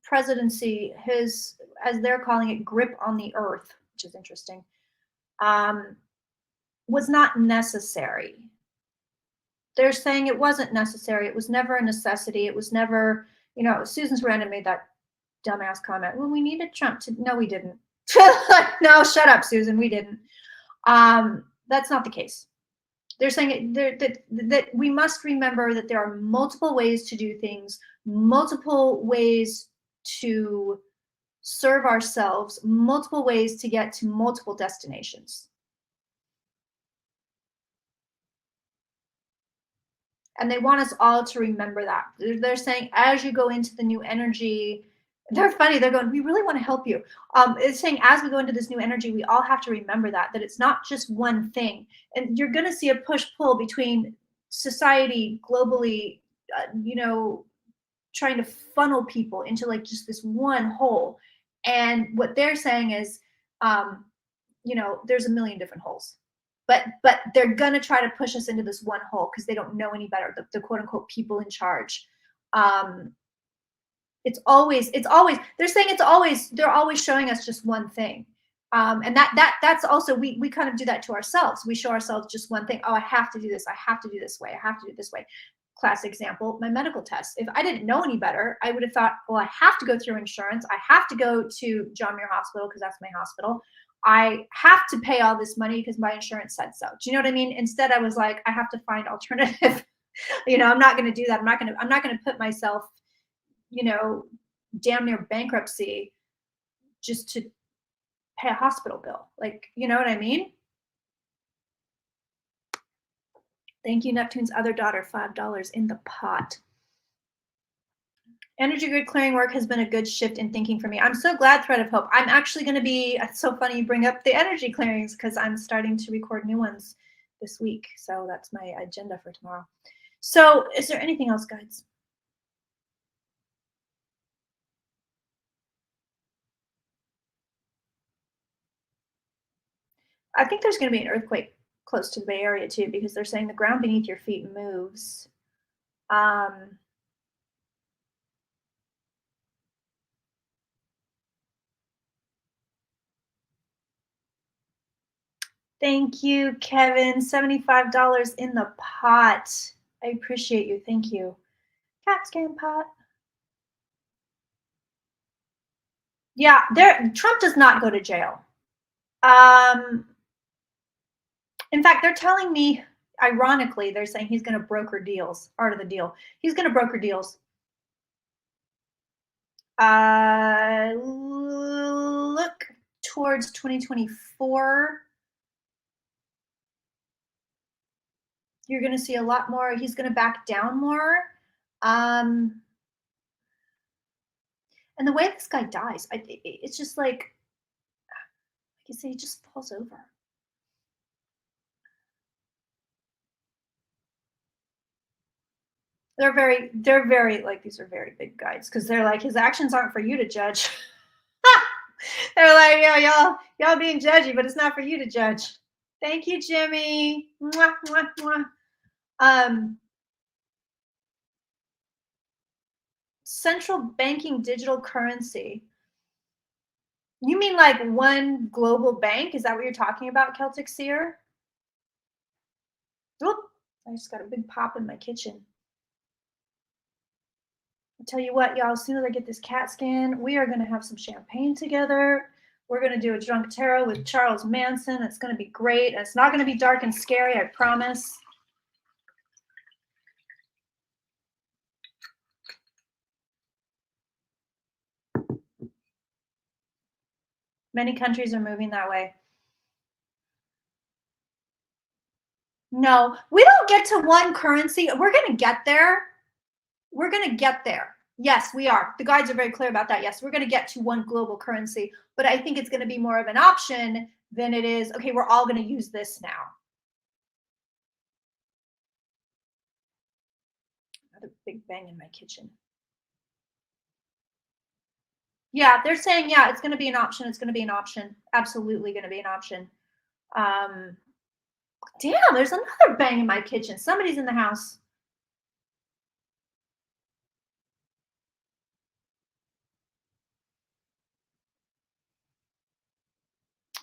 presidency, his, as they're calling it, grip on the earth, which is interesting, was not necessary. They're saying it wasn't necessary. It was never a necessity. It was never, Susan Sarandon made that dumbass comment. Well, we needed Trump to, no, we didn't. No, shut up, Susan. We didn't. That's not the case. They're saying that we must remember that there are multiple ways to do things, multiple ways to serve ourselves, multiple ways to get to multiple destinations. And they want us all to remember that. They're saying as you go into the new energy, they're funny. They're going, we really want to help you. It's saying as we go into this new energy, we all have to remember that it's not just one thing. And you're going to see a push-pull between society globally, trying to funnel people into like just this one hole. And what they're saying is, there's a million different holes. But they're going to try to push us into this one hole because they don't know any better, the quote unquote people in charge. It's always they're saying they're always showing us just one thing. And that's also, we kind of do that to ourselves. We show ourselves just one thing. Oh, I have to do this. I have to do this way. I have to do it this way. Classic example, my medical test. If I didn't know any better, I would have thought, well, I have to go through insurance. I have to go to John Muir Hospital because that's my hospital. I have to pay all this money because my insurance said so. Do you know what I mean? Instead, I was like, I have to find alternative. I'm not going to do that. I'm not going to put myself, damn near bankruptcy just to pay a hospital bill. Like, you know what I mean? Thank you, Neptune's other daughter, $5 in the pot. Energy grid clearing work has been a good shift in thinking for me. I'm so glad, Thread of Hope. I'm actually going to be, it's so funny you bring up the energy clearings because I'm starting to record new ones this week. So that's my agenda for tomorrow. So is there anything else, guys? I think there's going to be an earthquake close to the Bay Area too, because they're saying the ground beneath your feet moves. Um, Thank you, Kevin. $75 in the pot. I appreciate you. Thank you. Cat scan pot. Yeah, Trump does not go to jail. In fact, they're telling me, ironically, they're saying he's going to broker deals. Art of the deal. He's going to broker deals. Look towards 2024. You're going to see a lot more. He's going to back down more. And the way this guy dies, it's just like you say, he just falls over. They're very like, these are very big guides, because they're like, his actions aren't for you to judge. They're like, y'all being judgy, but it's not for you to judge. Thank you, Jimmy. Mwah, mwah, mwah. Central banking digital currency. You mean like one global bank? Is that what you're talking about, Celtic Seer? Oop, I just got a big pop in my kitchen. I'll tell you what, y'all, as soon as I get this CAT scan, we are going to have some champagne together. We're going to do a drunk tarot with Charles Manson. It's going to be great. It's not going to be dark and scary, I promise. Many countries are moving that way. No, we don't get to one currency. We're going to get there. We're going to get there. Yes, we are. The guides are very clear about that. Yes, we're going to get to one global currency, but I think it's going to be more of an option than it is, okay, we're all going to use this now. Another big bang in my kitchen. Yeah, they're saying, yeah, it's going to be an option. It's going to be an option. Absolutely going to be an option. Damn, there's another bang in my kitchen. Somebody's in the house.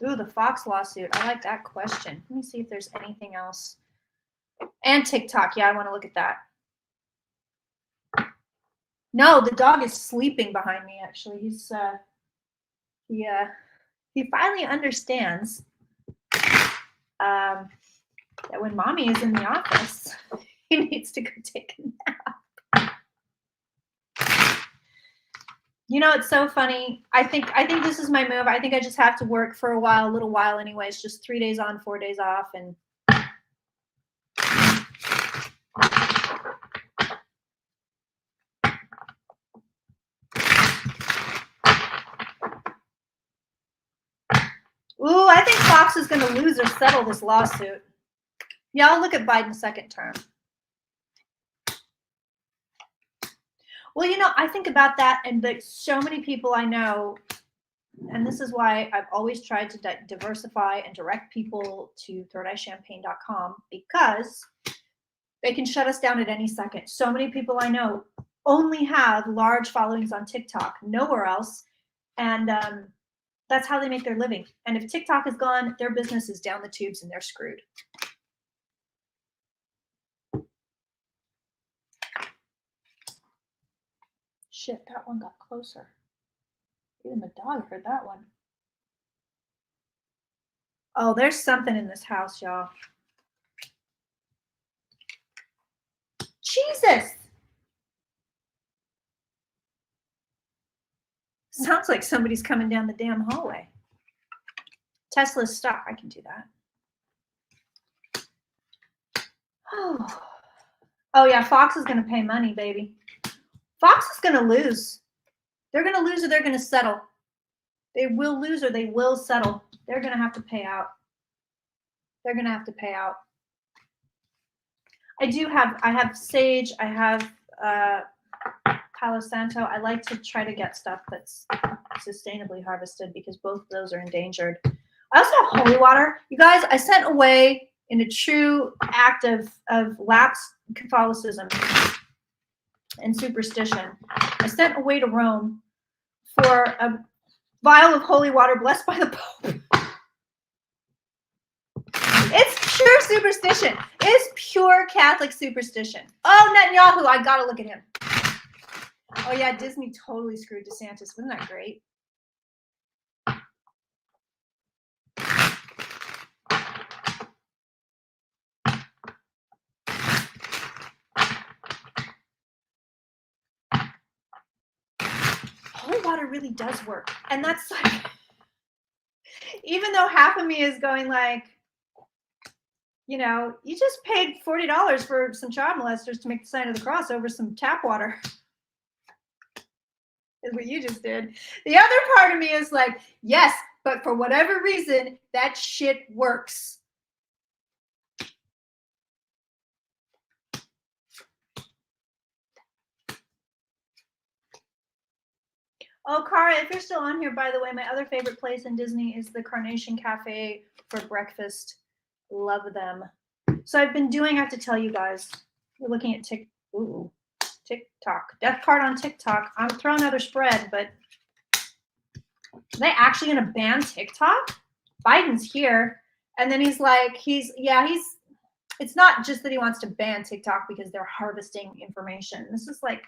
Ooh, the Fox lawsuit. I like that question. Let me see if there's anything else. And TikTok. Yeah, I want to look at that. No, the dog is sleeping behind me, actually. He's he finally understands that when mommy is in the office, he needs to go take a nap. You know, it's so funny. I think this is my move. I think I just have to work for a while, a little while anyways, just 3 days on, 4 days off. And ooh, I think Fox is going to lose or settle this lawsuit. Yeah, I'll look at Biden's second term. Well, you know, I think about that, and that so many people I know, and this is why I've always tried to diversify and direct people to thirdEyeChampagne.com, because they can shut us down at any second. So many people I know only have large followings on TikTok, nowhere else, and that's how they make their living. And if TikTok is gone, their business is down the tubes and they're screwed. Shit, that one got closer. Even the dog heard that one. Oh, there's something in this house, y'all. Jesus! Sounds like somebody's coming down the damn hallway. Tesla's stock. I can do that. Oh yeah, Fox is going to pay money, baby. Fox is going to lose. They're going to lose or they're going to settle. They will lose or they will settle. They're going to have to pay out. They're going to have to pay out. I have sage. I have Palo Santo. I like to try to get stuff that's sustainably harvested, because both of those are endangered. I also have holy water. You guys, I sent away in a true act of lapsed Catholicism and superstition. I sent away to Rome for a vial of holy water blessed by the Pope. It's pure superstition. It's pure Catholic superstition. Oh, Netanyahu, I gotta look at him. Oh yeah, Disney totally screwed DeSantis. Wasn't that great? Holy water really does work. And that's like, even though half of me is going like, you know, you just paid $40 for some child molesters to make the sign of the cross over some tap water. Is what you just did. The other part of me is like, yes, but for whatever reason, that shit works. Oh, Cara, if you're still on here, by the way, my other favorite place in Disney is the Carnation Cafe for breakfast. Love them. So I've been doing, I have to tell you guys, we're looking at TikTok. Death card on TikTok. I'm throwing another spread, but are they actually going to ban TikTok? Biden's here. And then he's like, it's not just that he wants to ban TikTok because they're harvesting information. This is like,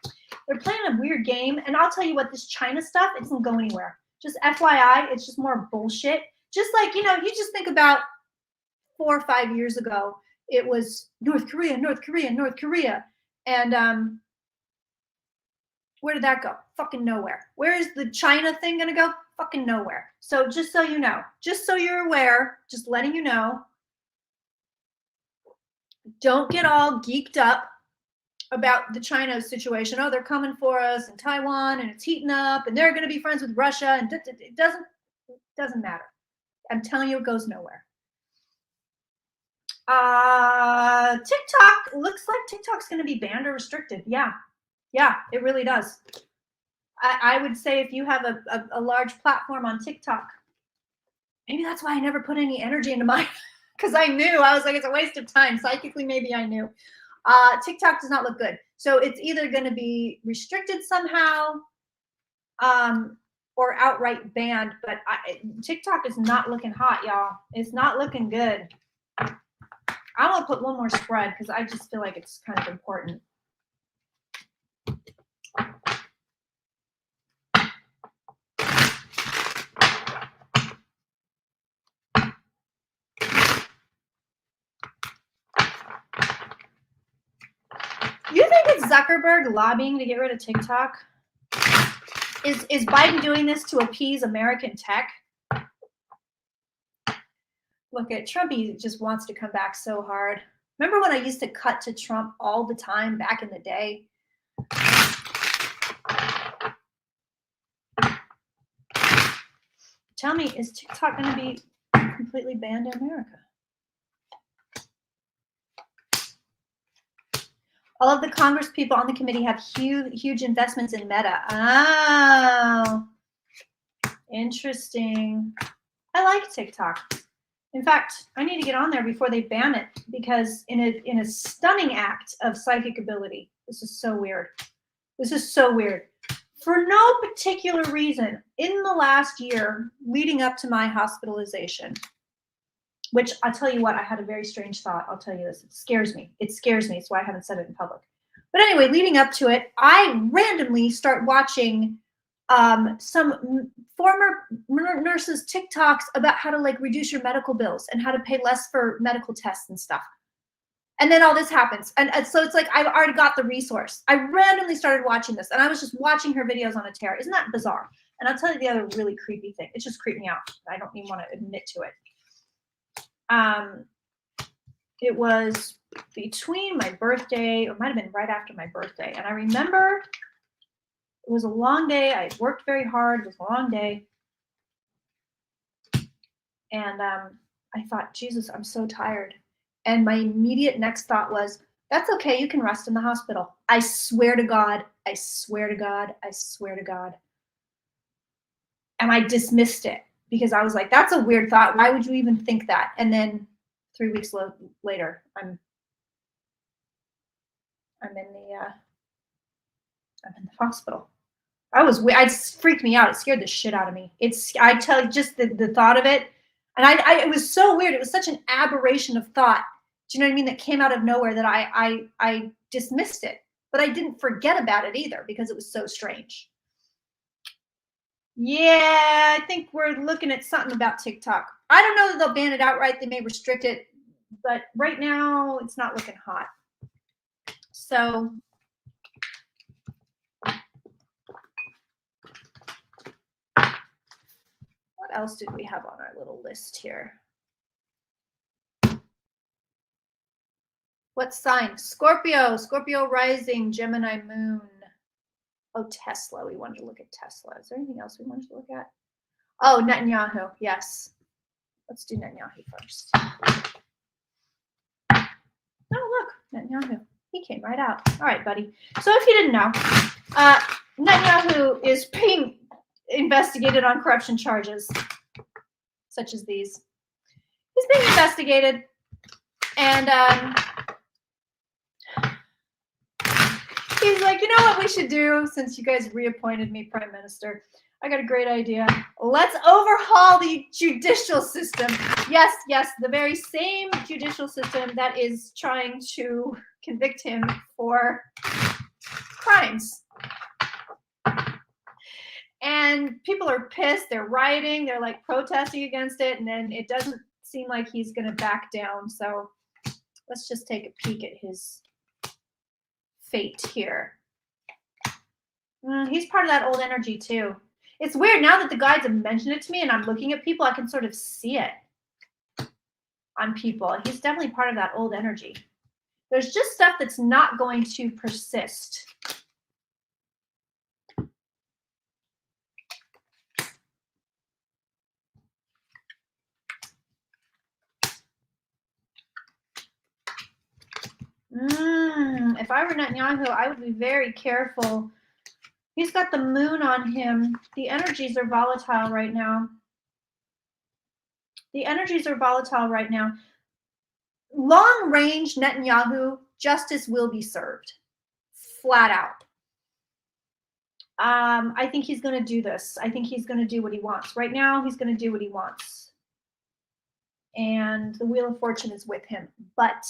they're playing a weird game. And I'll tell you what, this China stuff, it doesn't go anywhere. Just FYI, it's just more bullshit. Just like, you know, you just think about 4 or 5 years ago, it was North Korea. And where did that go? Fucking nowhere. Where is the China thing going to go? Fucking nowhere. So just so you know, just so you're aware, just letting you know, don't get all geeked up about the China situation. Oh, they're coming for us in Taiwan and it's heating up and they're going to be friends with Russia. And it doesn't matter. I'm telling you, it goes nowhere. TikTok, looks like TikTok's going to be banned or restricted. Yeah, it really does. I would say if you have a large platform on TikTok, maybe that's why I never put any energy into mine, because I knew, I was like, it's a waste of time. Psychically, maybe I knew. TikTok does not look good. So it's either going to be restricted somehow or outright banned. But TikTok is not looking hot, y'all. It's not looking good. I want to put one more spread because I just feel like it's kind of important. You think it's Zuckerberg lobbying to get rid of TikTok? Is Biden doing this to appease American tech? Look at Trump, he just wants to come back so hard. Remember when I used to cut to Trump all the time back in the day? Tell me, is TikTok going to be completely banned in America? All of the Congress people on the committee have huge investments in Meta. Oh, interesting. I like TikTok. In fact, I need to get on there before they ban it, because in a stunning act of psychic ability, this is so weird. This is so weird. For no particular reason, in the last year leading up to my hospitalization, which I'll tell you what, I had a very strange thought. I'll tell you this. It scares me. It scares me. That's why I haven't said it in public. But anyway, leading up to it, I randomly start watching some former nurses' TikToks about how to like reduce your medical bills and how to pay less for medical tests and stuff. And then all this happens. And so it's like, I've already got the resource. I randomly started watching this and I was just watching her videos on a tear. Isn't that bizarre? And I'll tell you the other really creepy thing. It just creeped me out. I don't even want to admit to it. It was between my birthday, or it might have been right after my birthday. And I remember it was a long day. I worked very hard. It was a long day. And I thought, Jesus, I'm so tired. And my immediate next thought was, that's okay. You can rest in the hospital. I swear to God. I swear to God. I swear to God. And I dismissed it. because I was like, that's a weird thought. Why would you even think that? And then 3 weeks later, I'm in the hospital. It freaked me out. It scared the shit out of me. I tell you, just the thought of it. And it was so weird. It was such an aberration of thought. Do you know what I mean? That came out of nowhere that I dismissed it, but I didn't forget about it either because it was so strange. Yeah, I think we're looking at something about TikTok. I don't know that they'll ban it outright. They may restrict it, but right now it's not looking hot. So what else did we have on our little list here? What sign? Scorpio, Scorpio rising, Gemini moon. Oh, Tesla. We wanted to look at Tesla. Is there anything else we wanted to look at? Oh, Netanyahu. Yes. Let's do Netanyahu first. Oh, look, Netanyahu. He came right out. All right, buddy. So if you didn't know, Netanyahu is being investigated on corruption charges, such as these. He's being investigated, and he's like, you know what we should do since you guys reappointed me prime minister? I got a great idea. Let's overhaul the judicial system. Yes, the very same judicial system that is trying to convict him for crimes. And people are pissed. They're rioting. They're like protesting against it. And then it doesn't seem like he's going to back down. So let's just take a peek at his fate here. He's part of that old energy too. It's weird now that the guides have mentioned it to me and I'm looking at people, I can sort of see it on people. He's definitely part of that old energy. There's just stuff that's not going to persist. If I were Netanyahu, I would be very careful. He's got the moon on him. The energies are volatile right now. Long range Netanyahu, justice will be served. Flat out. I think he's going to do this. I think he's going to do what he wants. Right now, he's going to do what he wants. And the Wheel of Fortune is with him. But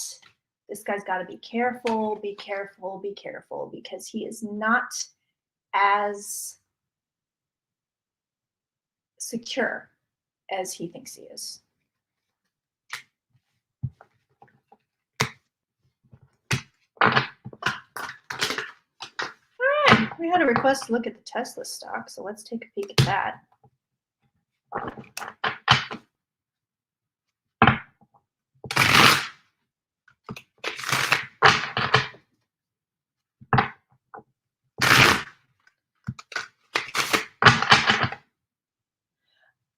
this guy's got to be careful, because he is not as secure as he thinks he is. All right, we had a request to look at the Tesla stock, so let's take a peek at that.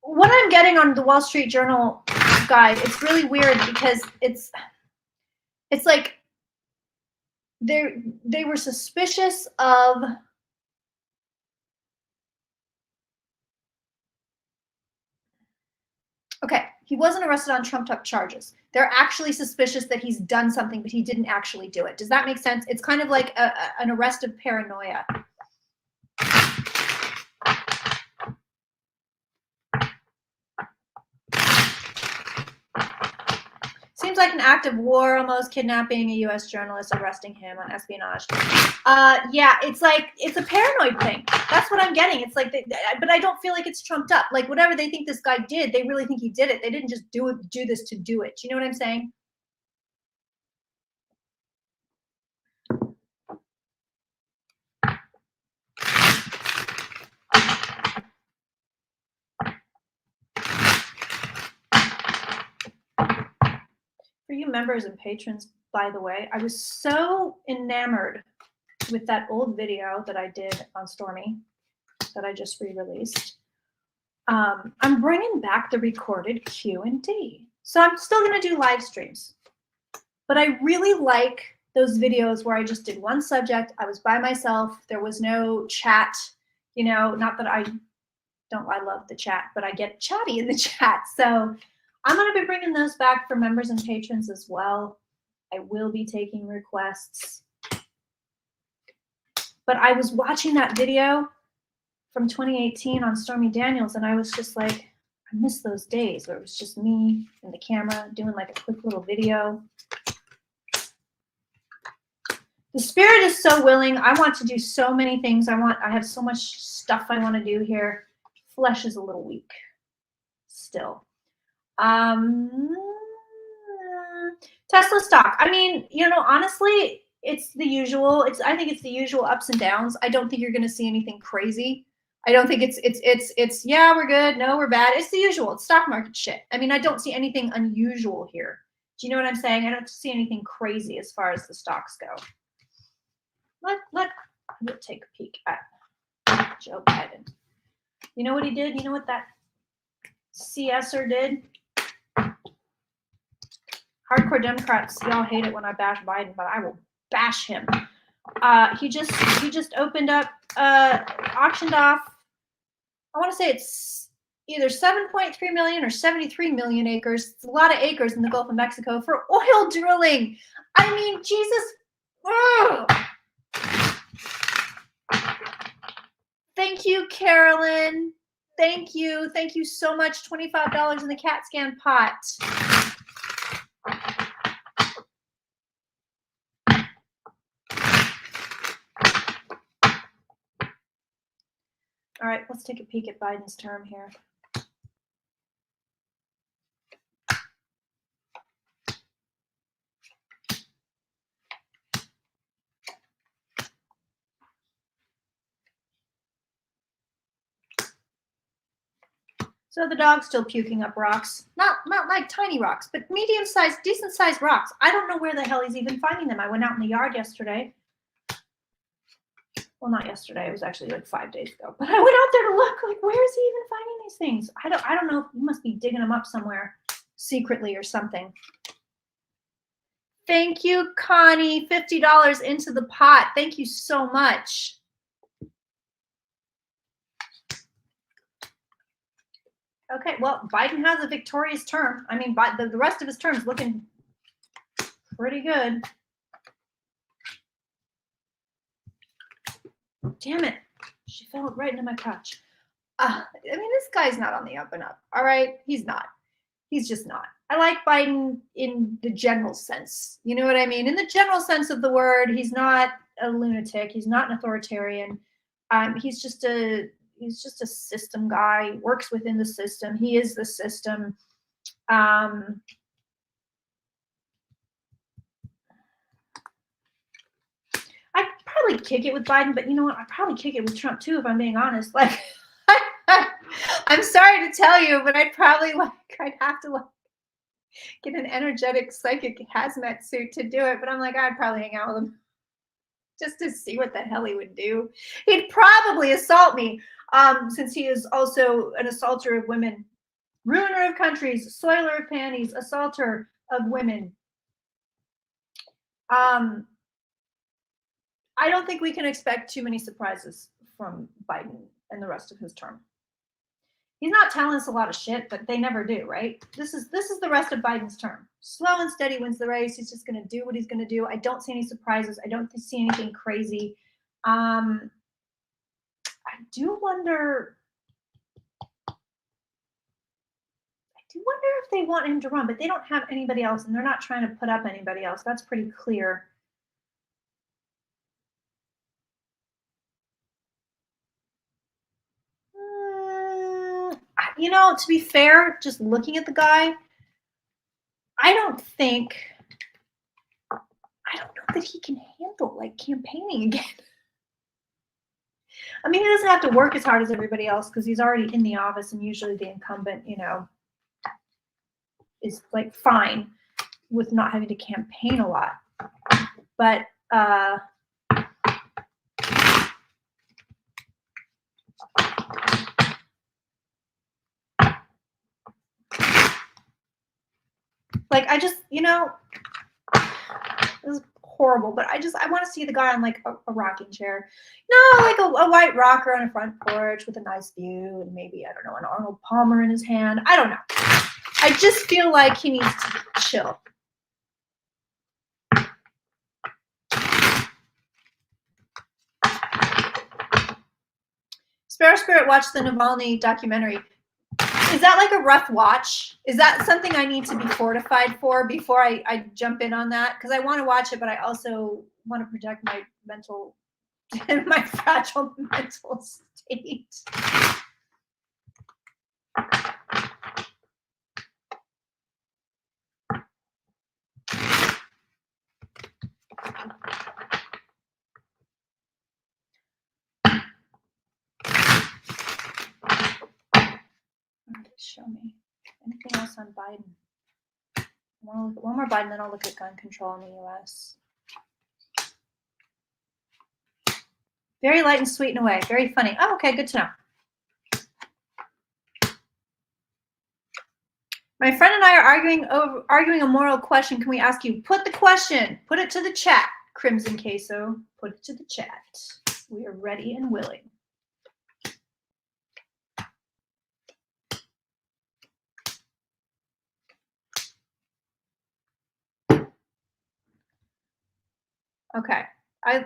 What I'm getting on the Wall Street Journal guide, it's really weird because it's like they were suspicious of he wasn't arrested on trumped up charges. They're actually suspicious that he's done something, but he didn't actually do it. Does that make sense? It's kind of like an arrest of paranoia. Seems like an act of war, almost kidnapping a U.S. journalist, arresting him on espionage. Yeah, it's like, it's a paranoid thing. That's what I'm getting. It's like, but I don't feel like it's trumped up. Like whatever they think this guy did, they really think he did it. They didn't just do this to do it. You know what I'm saying? For you members and patrons, by the way, I was so enamored with that old video that I did on Stormy that I just re-released. I'm bringing back the recorded Q&D. So I'm still going to do live streams. But I really like those videos where I just did one subject. I was by myself. There was no chat, you know, not that I love the chat, but I get chatty in the chat. So I'm going to be bringing those back for members and patrons as well. I will be taking requests. But I was watching that video from 2018 on Stormy Daniels, and I was just like, I miss those days where it was just me and the camera doing like a quick little video. The spirit is so willing. I want to do so many things. I have so much stuff I want to do here. Flesh is a little weak still. Tesla stock. I mean, you know, honestly, it's the usual. I think it's the usual ups and downs. I don't think you're going to see anything crazy. I don't think it's yeah, we're good. No, we're bad. It's the usual. It's stock market shit. I mean, I don't see anything unusual here. Do you know what I'm saying? I don't see anything crazy as far as the stocks go. Let's take a peek at Joe Biden. You know what he did? You know what that CSer did? Hardcore Democrats, y'all hate it when I bash Biden, but I will bash him. He just opened up, auctioned off, I want to say it's either 7.3 million or 73 million acres. It's a lot of acres in the Gulf of Mexico for oil drilling. I mean, Jesus. Ugh. Thank you, Carolyn. Thank you. Thank you so much. $25 in the CAT scan pot. All right, let's take a peek at Biden's term here. So the dog's still puking up rocks. Not like tiny rocks, but medium-sized, decent-sized rocks. I don't know where the hell he's even finding them. I went out in the yard yesterday. Well, not yesterday. It was actually like 5 days ago. But I went out there to look. Like, where is he even finding these things? I don't know. He must be digging them up somewhere secretly or something. Thank you, Connie. $50 into the pot. Thank you so much. Okay, well, Biden has a victorious term. I mean, the rest of his term is looking pretty good. Damn it. She fell right into my couch. I mean, this guy's not on the up and up. All right? He's not. He's just not. I like Biden in the general sense. You know what I mean? In the general sense of the word, he's not a lunatic. He's not an authoritarian. He's just a system guy. He works within the system. He is the system. I'd probably kick it with Biden, but you know what? I'd probably kick it with Trump too, if I'm being honest. Like, I'm sorry to tell you, but I'd have to get an energetic psychic hazmat suit to do it. But I'm like, I'd probably hang out with him just to see what the hell he would do. He'd probably assault me, since he is also an assaulter of women, ruiner of countries, soiler of panties, assaulter of women. I don't think we can expect too many surprises from Biden and the rest of his term. He's not telling us a lot of shit, but they never do, right? This is the rest of Biden's term. Slow and steady wins the race. He's just going to do what he's going to do. I don't see any surprises. I don't see anything crazy. I do wonder if they want him to run, but they don't have anybody else, and they're not trying to put up anybody else. That's pretty clear. You know, to be fair, just looking at the guy, I don't know that he can handle like campaigning again. I mean, he doesn't have to work as hard as everybody else because he's already in the office, and usually the incumbent, you know, is like fine with not having to campaign a lot. But like, I just, you know, this horrible, but I want to see the guy on like a rocking chair. No, like a white rocker on a front porch with a nice view and maybe, I don't know, an Arnold Palmer in his hand. I don't know. I just feel like he needs to chill. Sparrow Spirit watched the Navalny documentary. Is that like a rough watch? Is that something I need to be fortified for before I jump in on that? Because I want to watch it, but I also want to protect my mental, my fragile mental state. Show me anything else on Biden. I want to look at one more Biden, then I'll look at gun control in the U.S. Very light and sweet in a way. Very funny. Oh, okay, good to know. My friend and I are arguing a moral question. Can we ask you? Put the question. Put it to the chat. Crimson Queso. Put it to the chat. We are ready and willing. Okay.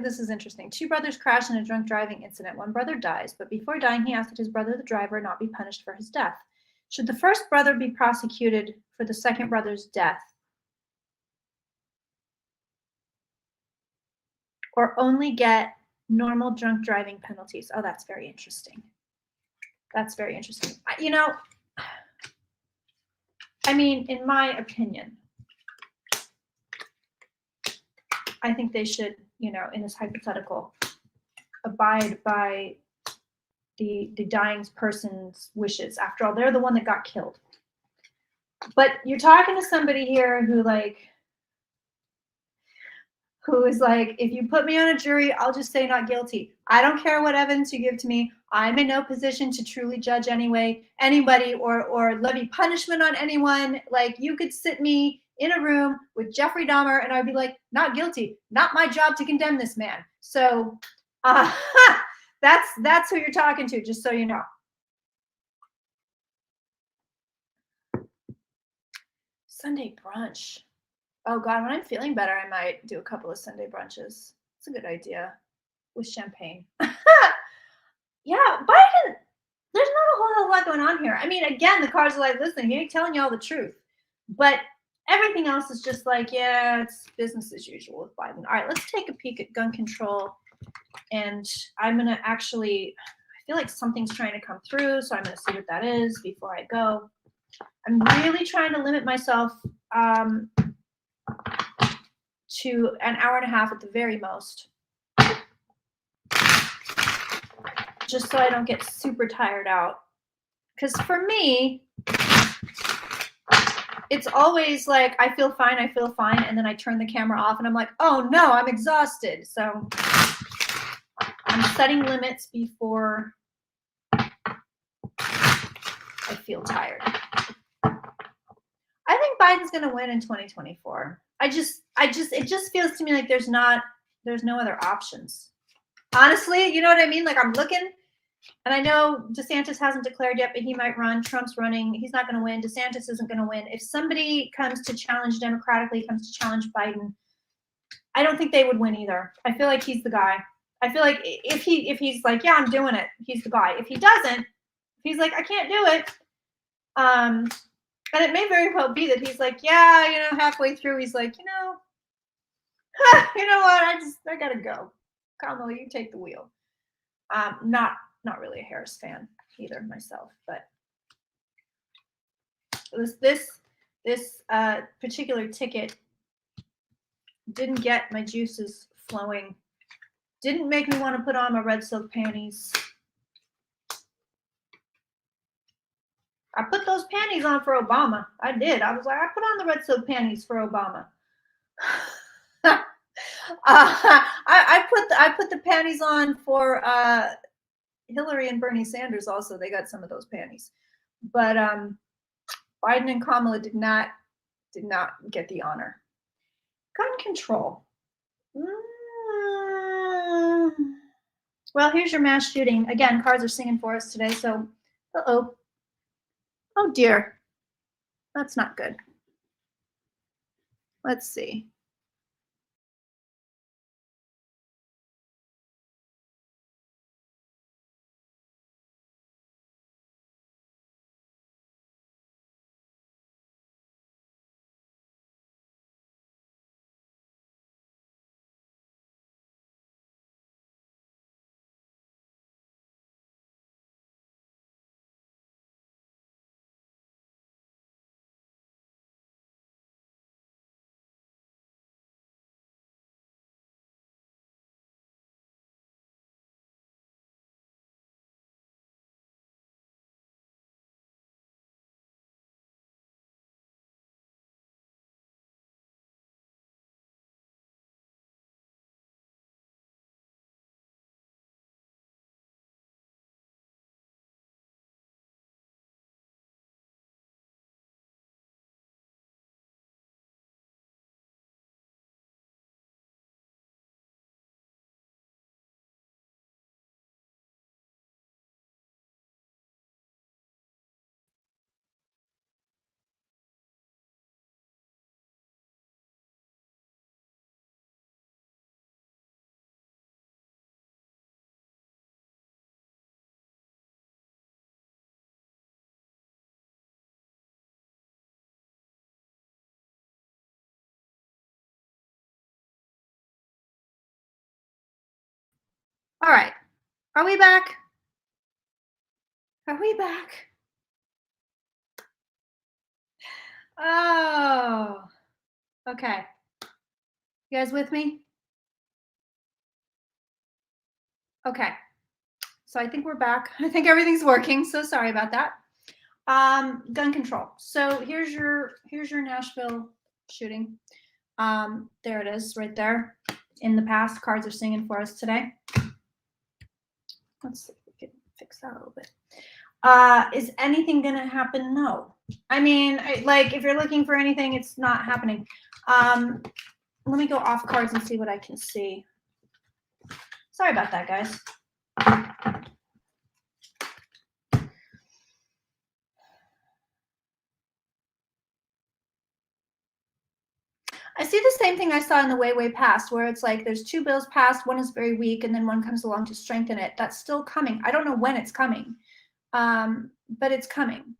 This is interesting. 2 brothers crash in a drunk driving incident. One brother dies, but before dying, he asked that his brother, the driver, not be punished for his death. Should the first brother be prosecuted for the second brother's death? Or only get normal drunk driving penalties? Oh, that's very interesting. That's very interesting. You know, I mean, in my opinion, I think they should, you know, in this hypothetical, abide by the dying person's wishes. After all, they're the one that got killed. But you're talking to somebody here who is like, if you put me on a jury, I'll just say not guilty. I don't care what evidence you give to me. I'm in no position to truly judge anybody or levy punishment on anyone. Like, you could sit me in a room with Jeffrey Dahmer and I'd be like, not guilty. Not my job to condemn this man. So that's who you're talking to, just so you know. Sunday brunch. Oh God, when I'm feeling better, I might do a couple of Sunday brunches. It's a good idea with champagne. Yeah, Biden, there's not a whole hell of a lot going on here. I mean, again, the cards are like, listen, he ain't telling you all the truth. But everything else is just like, yeah, it's business as usual with Biden. All right, let's take a peek at gun control. And I'm going to actually, I feel like something's trying to come through, so I'm going to see what that is before I go. I'm really trying to limit myself to an hour and a half at the very most, just so I don't get super tired out. Because for me, it's always like, I feel fine, and then I turn the camera off and I'm like, oh no, I'm exhausted. So I'm setting limits before I feel tired. I think Biden's going to win in 2024. It just feels to me like there's no other options. Honestly, you know what I mean? Like, I'm looking, and I know DeSantis hasn't declared yet, but he might run. Trump's running. He's not going to win. DeSantis isn't going to win. If somebody comes to challenge democratically, comes to challenge Biden, I don't think they would win either. I feel like he's the guy. I feel like if he's like, yeah, I'm doing it, he's the guy. If he doesn't, if he's like, I can't do it, and it may very well be that he's like, yeah, you know, halfway through, he's like, you know what, I gotta go. Kamala, you take the wheel. Not really a Harris fan either myself, but this particular ticket didn't get my juices flowing. Didn't make me want to put on my red silk panties. I put those panties on for Obama. I did. I was like, I put on the red silk panties for Obama. I put the panties on for Hillary and Bernie Sanders also. They got some of those panties. But Biden and Kamala did not get the honor. Gun control. Well, here's your mass shooting. Again, cards are singing for us today, so, uh-oh. Oh dear, that's not good. Let's see. All right, are we back? Are we back? Oh, okay. You guys with me? Okay. So I think we're back. I think everything's working. So sorry about that. Gun control. So here's your Nashville shooting. There it is, right there. In the past, cards are singing for us today. Let's see if we can fix that a little bit. Is anything gonna happen? No. I mean, like if you're looking for anything, it's not happening. Let me go off cards and see what I can see. Sorry about that, guys. I see the same thing I saw in the way past, where it's like there's two bills passed, one is very weak, and then one comes along to strengthen it. That's still coming. I don't know when it's coming, but it's coming.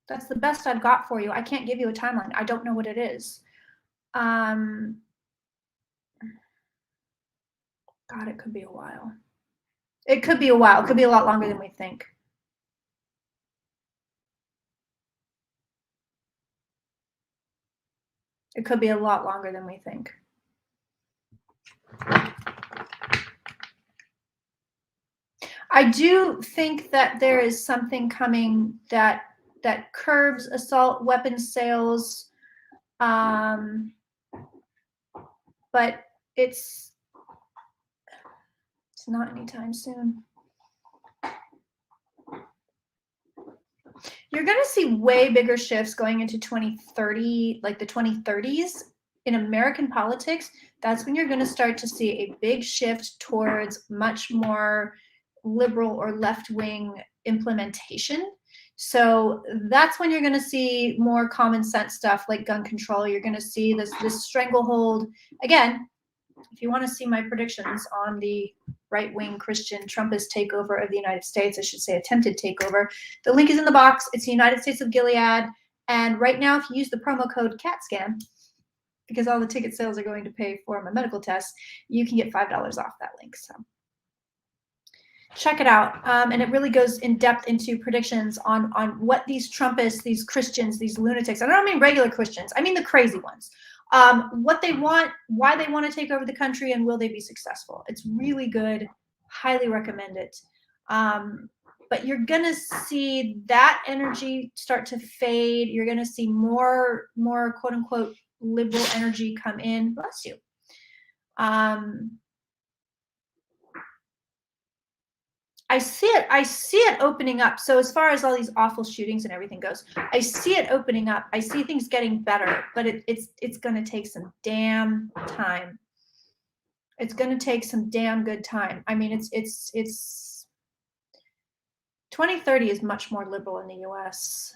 That's the best I've got for you. I can't give you a timeline. I don't know what it is. God, it could be a while. It could be a while. It could be a lot longer than we think. It could be a lot longer than we think. I do think that there is something coming that curbs assault weapons sales, but it's not anytime soon. You're going to see way bigger shifts going into 2030, like the 2030s in American politics. That's when you're going to start to see a big shift towards much more liberal or left-wing implementation. So that's when you're going to see more common sense stuff like gun control. You're going to see this stranglehold. Again, if you want to see my predictions on the right-wing Christian Trumpist takeover of the United States, I should say attempted takeover, the link is in the box. It's the United States of Gilead. And right now, if you use the promo code CATSCAN, because all the ticket sales are going to pay for my medical tests, you can get $5 off that link. So check it out. And it really goes in depth into predictions on what these Trumpists, these Christians, these lunatics, I don't mean regular Christians, I mean the crazy ones, what they want, why they want to take over the country, and will they be successful. It's really good. Highly recommend it. But you're going to see that energy start to fade. You're going to see more quote unquote liberal energy come in. Bless you. I see it opening up. So as far as all these awful shootings and everything goes, I see it opening up. I see things getting better, but it's going to take some damn time. It's going to take some damn good time. I mean, it's 2030 is much more liberal in the US.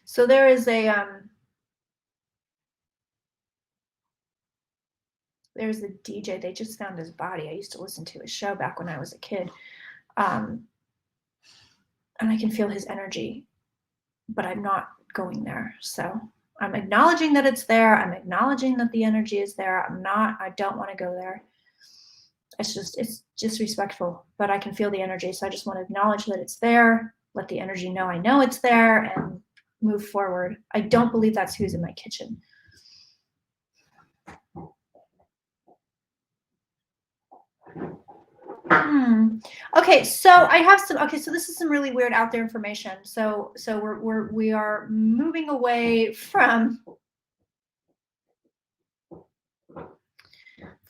So there is there's a DJ, they just found his body. I used to listen to his show back when I was a kid. And I can feel his energy, but I'm not going there. So I'm acknowledging that it's there. I'm acknowledging that the energy is there. I don't want to go there. It's disrespectful, but I can feel the energy. So I just want to acknowledge that it's there, let the energy know I know it's there, and move forward. I don't believe that's who's in my kitchen. Okay, so I have some. Okay, so this is some really weird out there information. So we are moving away from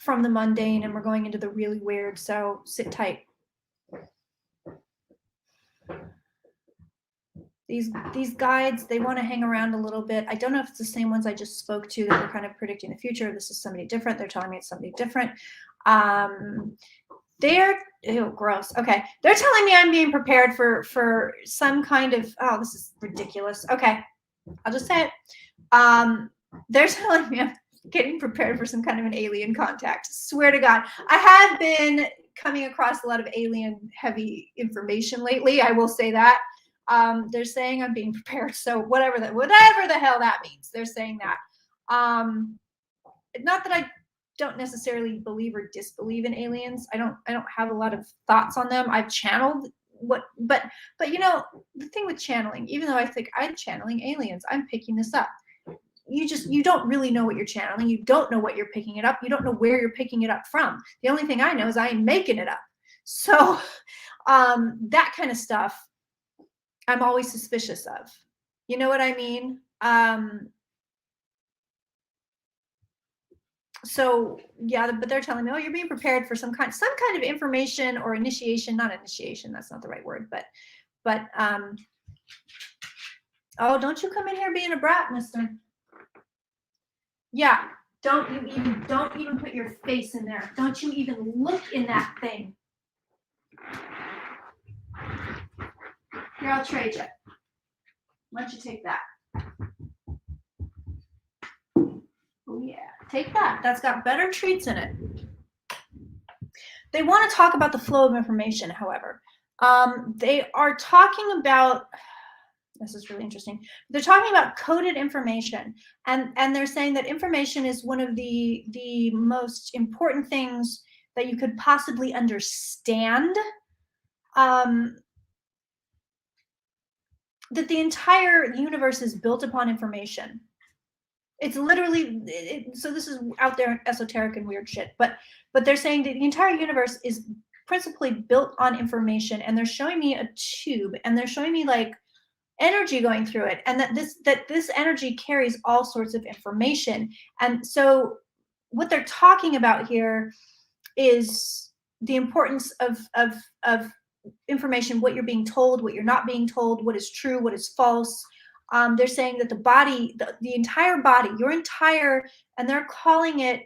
the mundane, and we're going into the really weird. So sit tight. These guides, they want to hang around a little bit. I don't know if it's the same ones I just spoke to that were kind of predicting the future. This is somebody different. They're telling me it's somebody different. They're gross. Okay, they're telling me I'm being prepared for some kind of. Oh, this is ridiculous. Okay, I'll just say it. They're telling me I'm getting prepared for some kind of an alien contact. Swear to God, I have been coming across a lot of alien heavy information lately. I will say that. They're saying I'm being prepared. So whatever the hell that means, they're saying that. Not that I don't necessarily believe or disbelieve in aliens. I don't have a lot of thoughts on them. I've channeled but you know, the thing with channeling, even though I think I'm channeling aliens, I'm picking this up. You don't really know what you're channeling. You don't know what you're picking it up. You don't know where you're picking it up from. The only thing I know is I am making it up. So that kind of stuff I'm always suspicious of. You know what I mean? So yeah, but they're telling me, oh, you're being prepared for some kind of information or initiation. Not initiation, that's not the right word, but oh, don't you come in here being a brat, mister. Yeah, don't even put your face in there. Don't you even look in that thing. Here, I'll trade you. Why don't you take that? Oh yeah, take that. That's got better treats in it. They want to talk about the flow of information, however. They are talking about, this is really interesting. They're talking about coded information, and they're saying that information is one of the most important things that you could possibly understand. That the entire universe is built upon information. It's literally, so this is out there esoteric and weird shit, but they're saying that the entire universe is principally built on information, and they're showing me a tube, and they're showing me like energy going through it, and that this energy carries all sorts of information. And so what they're talking about here is the importance of information, what you're being told, what you're not being told, what is true, what is false. They're saying that the body, the entire body, your entire, and they're calling it,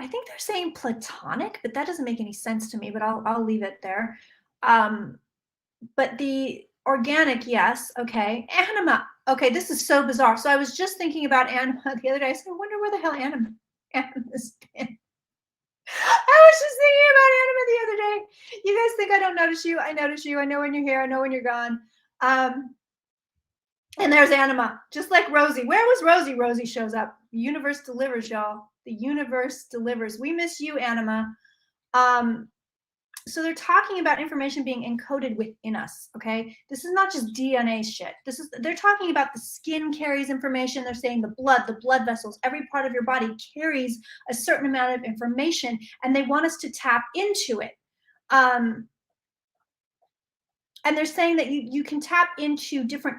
I think they're saying platonic, but that doesn't make any sense to me, but I'll leave it there. But the organic, yes, okay. Anima, okay, this is so bizarre. So I was just thinking about anima the other day. I said, I wonder where the hell anima's been. I was just thinking about anima the other day. You guys think I don't notice you? I notice you. I know when you're here. I know when you're gone. And there's anima, just like Rosie. Where was Rosie? Rosie shows up. The universe delivers, y'all. The universe delivers. We miss you, anima. So they're talking about information being encoded within us, okay? This is not just DNA shit. They're talking about the skin carries information. They're saying the blood vessels, every part of your body carries a certain amount of information, and they want us to tap into it. And they're saying that you can tap into different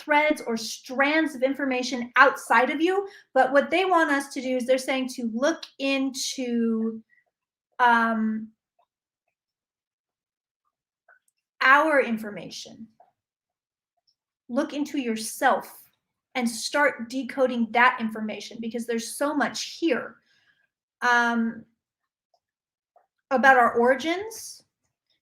threads or strands of information outside of you. But what they want us to do is they're saying to look into our information. Look into yourself and start decoding that information, because there's so much here about our origins.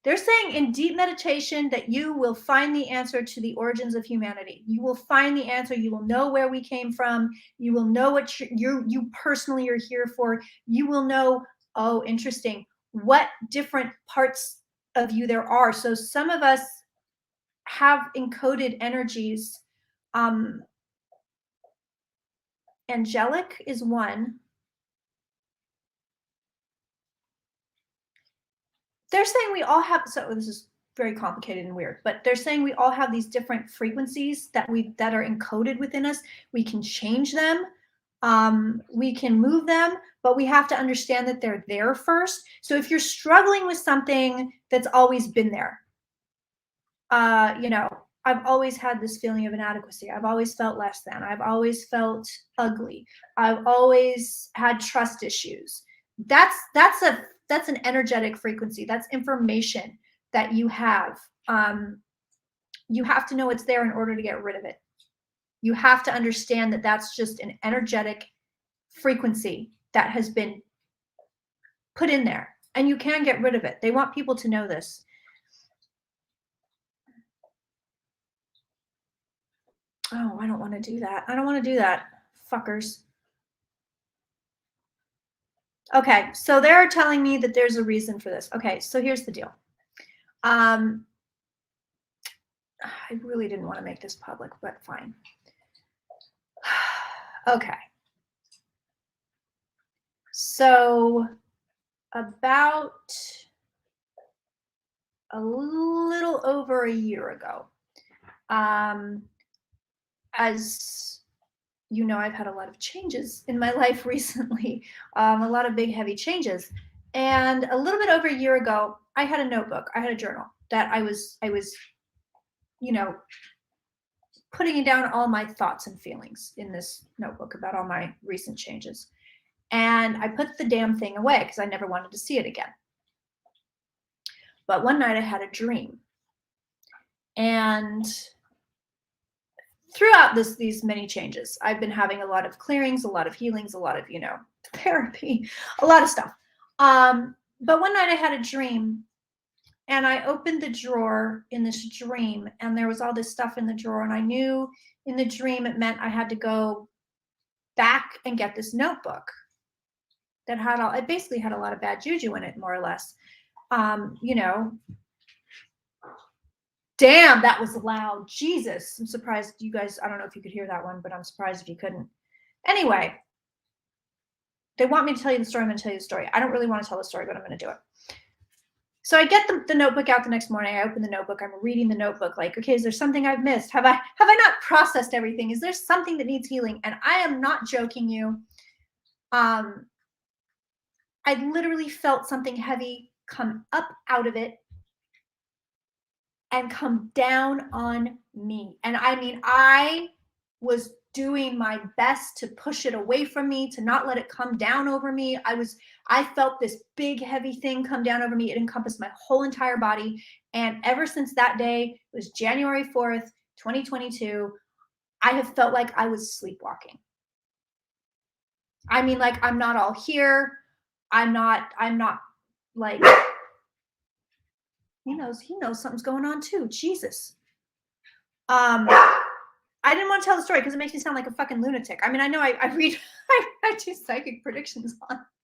They're saying in deep meditation that you will find the answer to the origins of humanity. You will find the answer. You will know where we came from. You will know what you personally are here for. You will know, oh, interesting, what different parts of you there are. So some of us have encoded energies. Angelic is one. They're saying we all have, so this is very complicated and weird, but they're saying we all have these different frequencies that are encoded within us. We can change them. We can move them, but we have to understand that they're there first. So if you're struggling with something that's always been there, I've always had this feeling of inadequacy. I've always felt less than. I've always felt ugly. I've always had trust issues. That's an energetic frequency. That's information that you have. You have to know it's there in order to get rid of it. You have to understand that that's just an energetic frequency that has been put in there, and you can get rid of it. They want people to know this. Oh, I don't want to do that. I don't want to do that, fuckers. Okay, so they're telling me that there's a reason for this. Okay, so here's the deal. I really didn't want to make this public, but fine. Okay. So about a little over a year ago, as you know, I've had a lot of changes in my life recently, a lot of big, heavy changes. And a little bit over a year ago, I had a notebook, I had a journal that I was, putting down all my thoughts and feelings in this notebook about all my recent changes. And I put the damn thing away because I never wanted to see it again. But one night I had a dream. And throughout these many changes, I've been having a lot of clearings, a lot of healings, a lot of, therapy, a lot of stuff. But one night I had a dream, and I opened the drawer in this dream, and there was all this stuff in the drawer, and I knew in the dream it meant I had to go back and get this notebook that it basically had a lot of bad juju in it, more or less. Damn, that was loud. Jesus, I'm surprised you guys, I don't know if you could hear that one, but I'm surprised if you couldn't. Anyway, they want me to tell you the story. I'm going to tell you the story. I don't really want to tell the story, but I'm going to do it. So I get the notebook out the next morning. I open the notebook. I'm reading the notebook like, okay, is there something I've missed? Have I not processed everything? Is there something that needs healing? And I am not joking you. I literally felt something heavy come up out of it and come down on me. And I mean, I was doing my best to push it away from me, to not let it come down over me. I felt this big, heavy thing come down over me. It encompassed my whole entire body. And ever since that day, it was January 4th, 2022, I have felt like I was sleepwalking. I mean, like, I'm not all here. I'm not like, he knows something's going on too. Jesus. I didn't want to tell the story because it makes me sound like a fucking lunatic. I mean, I know I read, I do psychic predictions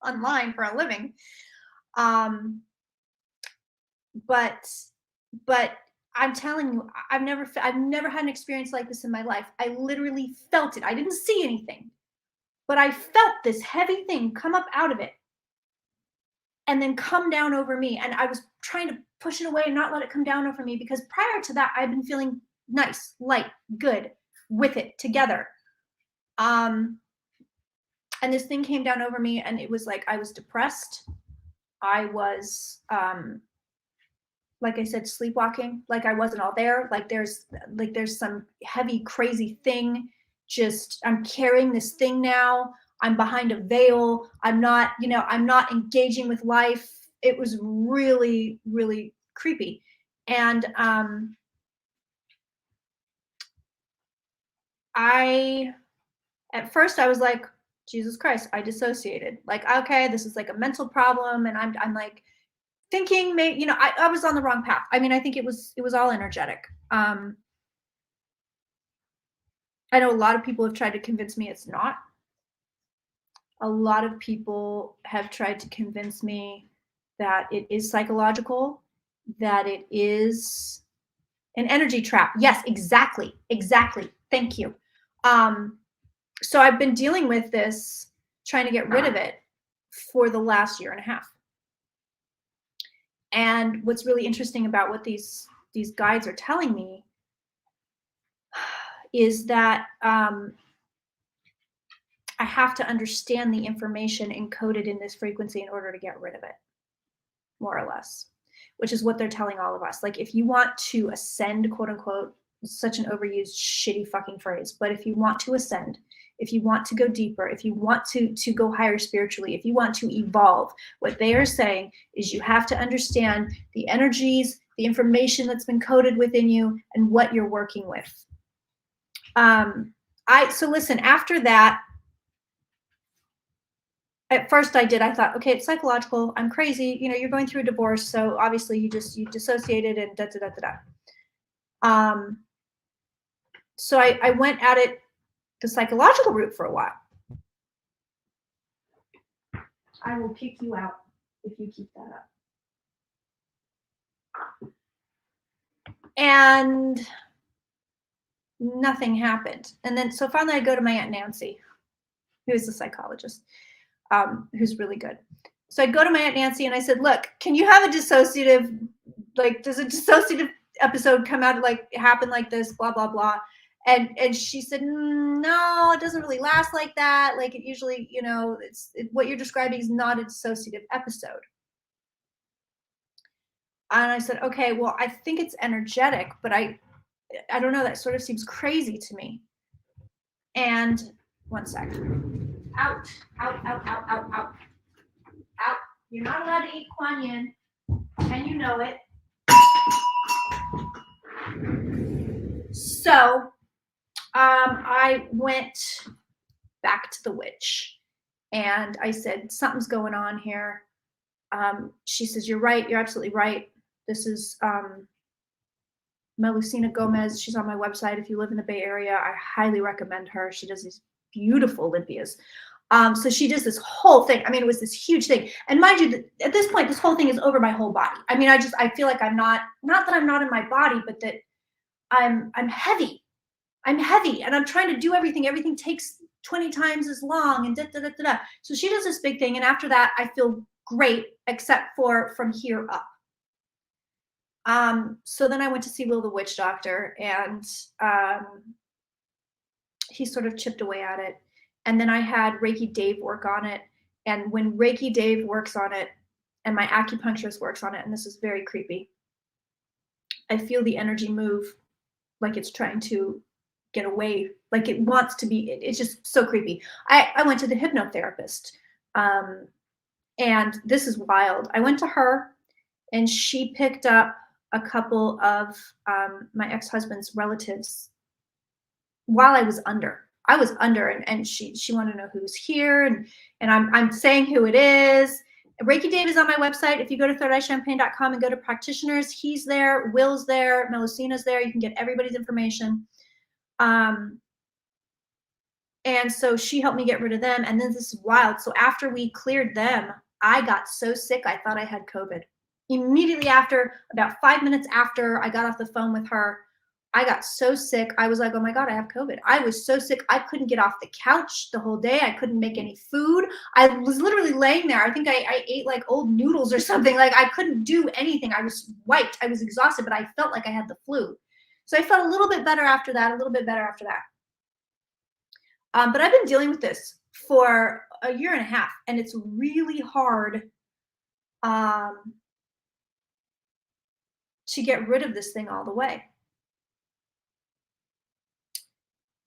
online for a living. But I'm telling you, I've never had an experience like this in my life. I literally felt it. I didn't see anything, but I felt this heavy thing come up out of it and then come down over me. And I was trying to push it away and not let it come down over me, because prior to that, I've been feeling nice, light, good with it together. And this thing came down over me, and it was like I was depressed. I was like I said, sleepwalking, like I wasn't all there. Like there's some heavy, crazy thing. Just I'm carrying this thing now. I'm behind a veil. I'm not, I'm not engaging with life. It was really, really creepy. And at first I was like, Jesus Christ, I dissociated. Like, okay, this is like a mental problem, and I'm like thinking, maybe, I was on the wrong path. I mean, I think it was all energetic. I know a lot of people have tried to convince me it's not. A lot of people have tried to convince me that it is psychological, that it is an energy trap. Yes, exactly. Thank you. So I've been dealing with this, trying to get rid of it for the last year and a half. And what's really interesting about what these guides are telling me is that I have to understand the information encoded in this frequency in order to get rid of it, more or less, which is what they're telling all of us. Like, if you want to ascend, quote unquote, such an overused, shitty fucking phrase, but if you want to ascend, if you want to go deeper, if you want to go higher spiritually, if you want to evolve, what they are saying is you have to understand the energies, the information that's been coded within you, and what you're working with. So listen, after that, at first I thought, okay, it's psychological. I'm crazy. You're going through a divorce. So obviously you dissociated and da, da, da, da, da. So I went at it the psychological route for a while. I will kick you out if you keep that up. And nothing happened. And then, so finally I go to my Aunt Nancy, who is a psychologist, who's really good. So I go to my Aunt Nancy and I said, look, can you have a dissociative, like, does a dissociative episode come out, like, happen like this, blah, blah, blah. And she said, no, it doesn't really last like that. Like, it usually, what you're describing is not a dissociative episode. And I said, okay, well, I think it's energetic, but I don't know, that sort of seems crazy to me. And one sec. Out. You're not allowed to eat Kuan Yin, and you know it. So I went back to the witch, and I said, something's going on here. She says, you're right. You're absolutely right. This is Melusina Gomez. She's on my website. If you live in the Bay Area, I highly recommend her. She does these beautiful Olympias. So she does this whole thing. I mean, it was this huge thing. And mind you, at this point, this whole thing is over my whole body. I mean, I feel like I'm not that I'm not in my body, but that I'm heavy. I'm heavy, and I'm trying to do everything. Everything takes 20 times as long, and da da da da da. So she does this big thing, and after that, I feel great, except for from here up. So then I went to see Will the Witch Doctor, and he sort of chipped away at it. And then I had Reiki Dave work on it. And when Reiki Dave works on it, and my acupuncturist works on it, and this is very creepy, I feel the energy move like it's trying to get away, like it wants to be. It's just so creepy. I went to the hypnotherapist, and this is wild. I went to her, and she picked up a couple of my ex-husband's relatives while I was under. And she wanted to know who was here, and I'm saying who it is. Reiki Dave is on my website. If you go to thirdeyechampagne.com and go to practitioners, he's there, Will's there, Melusina's there. You can get everybody's information. And so she helped me get rid of them. And then this is wild. So after we cleared them, I got so sick, I thought I had COVID. Immediately after, about 5 minutes after I got off the phone with her, I got so sick. I was like, oh my God, I have COVID. I was so sick. I couldn't get off the couch the whole day. I couldn't make any food. I was literally laying there. I think I ate like old noodles or something. Like, I couldn't do anything. I was wiped. I was exhausted, but I felt like I had the flu. So I felt a little bit better after that, But I've been dealing with this for a year and a half, and it's really hard to get rid of this thing all the way.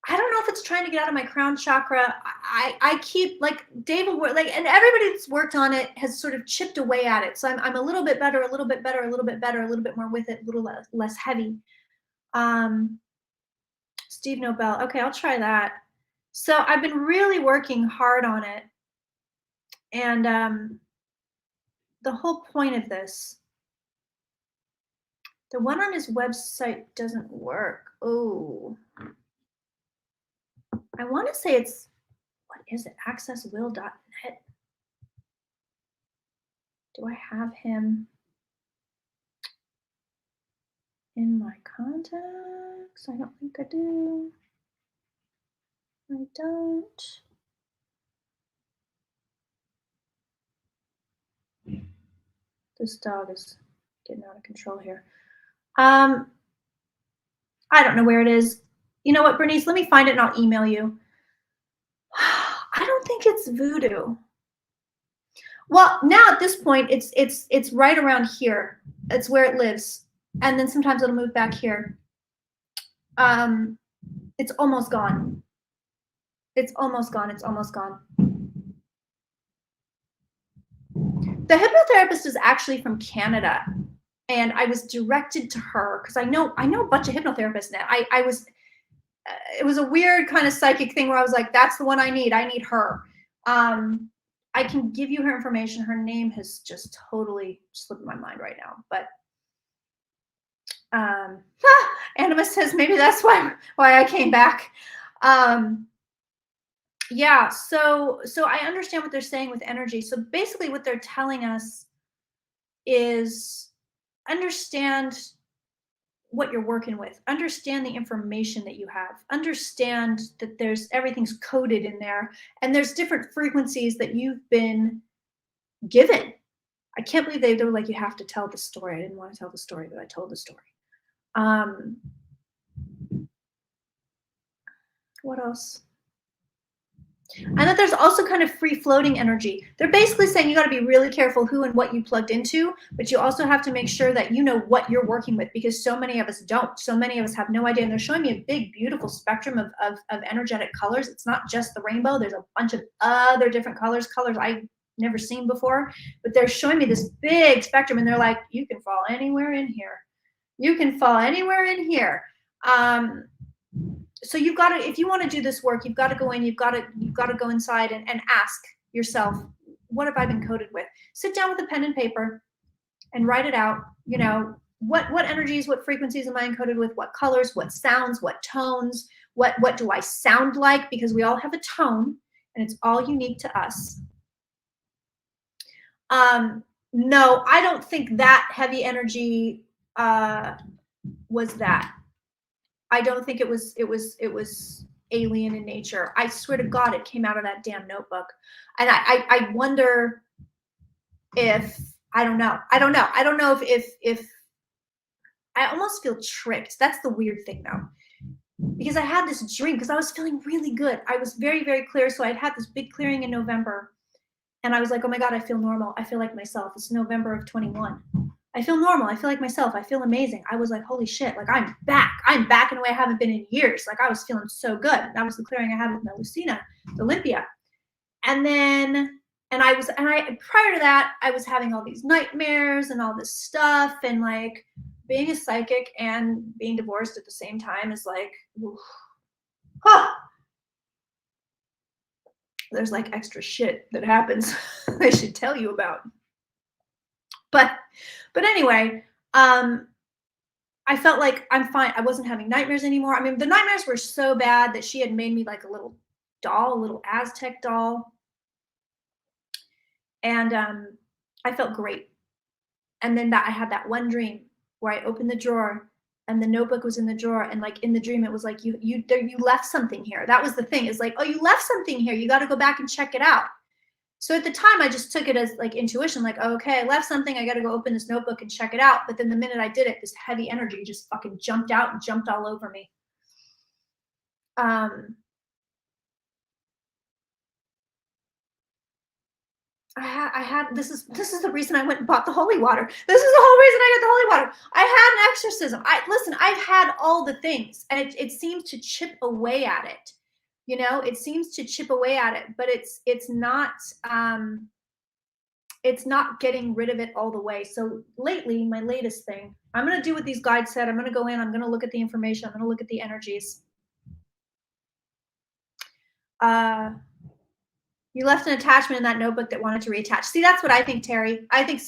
I don't know if it's trying to get out of my crown chakra. I keep like David, like, and everybody that's worked on it has sort of chipped away at it. So I'm a little bit better, a little bit better, a little bit better, a little bit more with it, a little less heavy. Steve Nobel. Okay, I'll try that. So I've been really working hard on it. And the whole point of this, the one on his website doesn't work. Oh, I want to say it's, what is it? Accesswill.net. Do I have him in my contacts? I don't think I do. I don't. This dog is getting out of control here. I don't know where it is. You know what, Bernice? Let me find it and I'll email you. I don't think it's voodoo. Well, now at this point, it's right around here. It's where it lives, and then sometimes it'll move back here. It's almost gone. It's almost gone. It's almost gone. The hypnotherapist is actually from Canada, and I was directed to her because I know a bunch of hypnotherapists now. I was, it was a weird kind of psychic thing where I was like, that's the one I need. I need her. I can give you her information. Her name has just totally slipped my mind right now, but Anima says maybe that's why I came back. Yeah, so I understand what they're saying with energy. So basically what they're telling us is understand what you're working with, understand the information that you have, understand that everything's coded in there, and there's different frequencies that you've been given. I can't believe they were like, you have to tell the story. I didn't want to tell the story, but I told the story. What else? And that there's also kind of free floating energy. They're basically saying you got to be really careful who and what you plugged into, but you also have to make sure that you know what you're working with, because so many of us don't. So many of us have no idea. And they're showing me a big, beautiful spectrum of energetic colors. It's not just the rainbow. There's a bunch of other different colors I've never seen before, but they're showing me this big spectrum, and they're like, you can fall anywhere in here. You can fall anywhere in here. So you've got to, if you want to do this work, you've got to go in, you've got to go inside and ask yourself, what have I been coded with? Sit down with a pen and paper and write it out. You know, what energies, what frequencies am I encoded with? What colors, what sounds, what tones, what do I sound like? Because we all have a tone and it's all unique to us. No, I don't think that heavy energy was that. I don't think it was alien in nature. I swear to God, it came out of that damn notebook. And I wonder if, I don't know if I almost feel tricked. That's the weird thing though, because I had this dream because I was feeling really good. I was very, very clear. So I'd had this big clearing in November, and I was like, oh my God, I feel normal. I feel like myself. It's November of 21. I feel normal. I feel like myself. I feel amazing. I was like, holy shit, like I'm back. I'm back in a way I haven't been in years. Like I was feeling so good. That was the clearing I had with Melusina, Olympia. And then, prior to that, I was having all these nightmares and all this stuff, and like being a psychic and being divorced at the same time is like, there's like extra shit that happens I should tell you about. But anyway, I felt like I'm fine. I wasn't having nightmares anymore. I mean, the nightmares were so bad that she had made me like a little doll, a little Aztec doll. And I felt great. And then I had that one dream where I opened the drawer and the notebook was in the drawer, and like in the dream it was like you left something here. That was the thing. It's like, oh, you left something here. You got to go back and check it out. So at the time, I just took it as like intuition, like, oh, okay, I left something. I got to go open this notebook and check it out. But then the minute I did it, this heavy energy just fucking jumped out and jumped all over me. I had this is the reason I went and bought the holy water. This is the whole reason I got the holy water. I had an exorcism. Listen, I've had all the things, and it seems to chip away at it. You know, it seems to chip away at it, but it's not getting rid of it all the way. So lately, my latest thing, I'm going to do what these guides said. I'm going to go in, I'm going to look at the information, I'm going to look at the energies. You left an attachment in that notebook that wanted to reattach. See, that's what I think, Terry. I think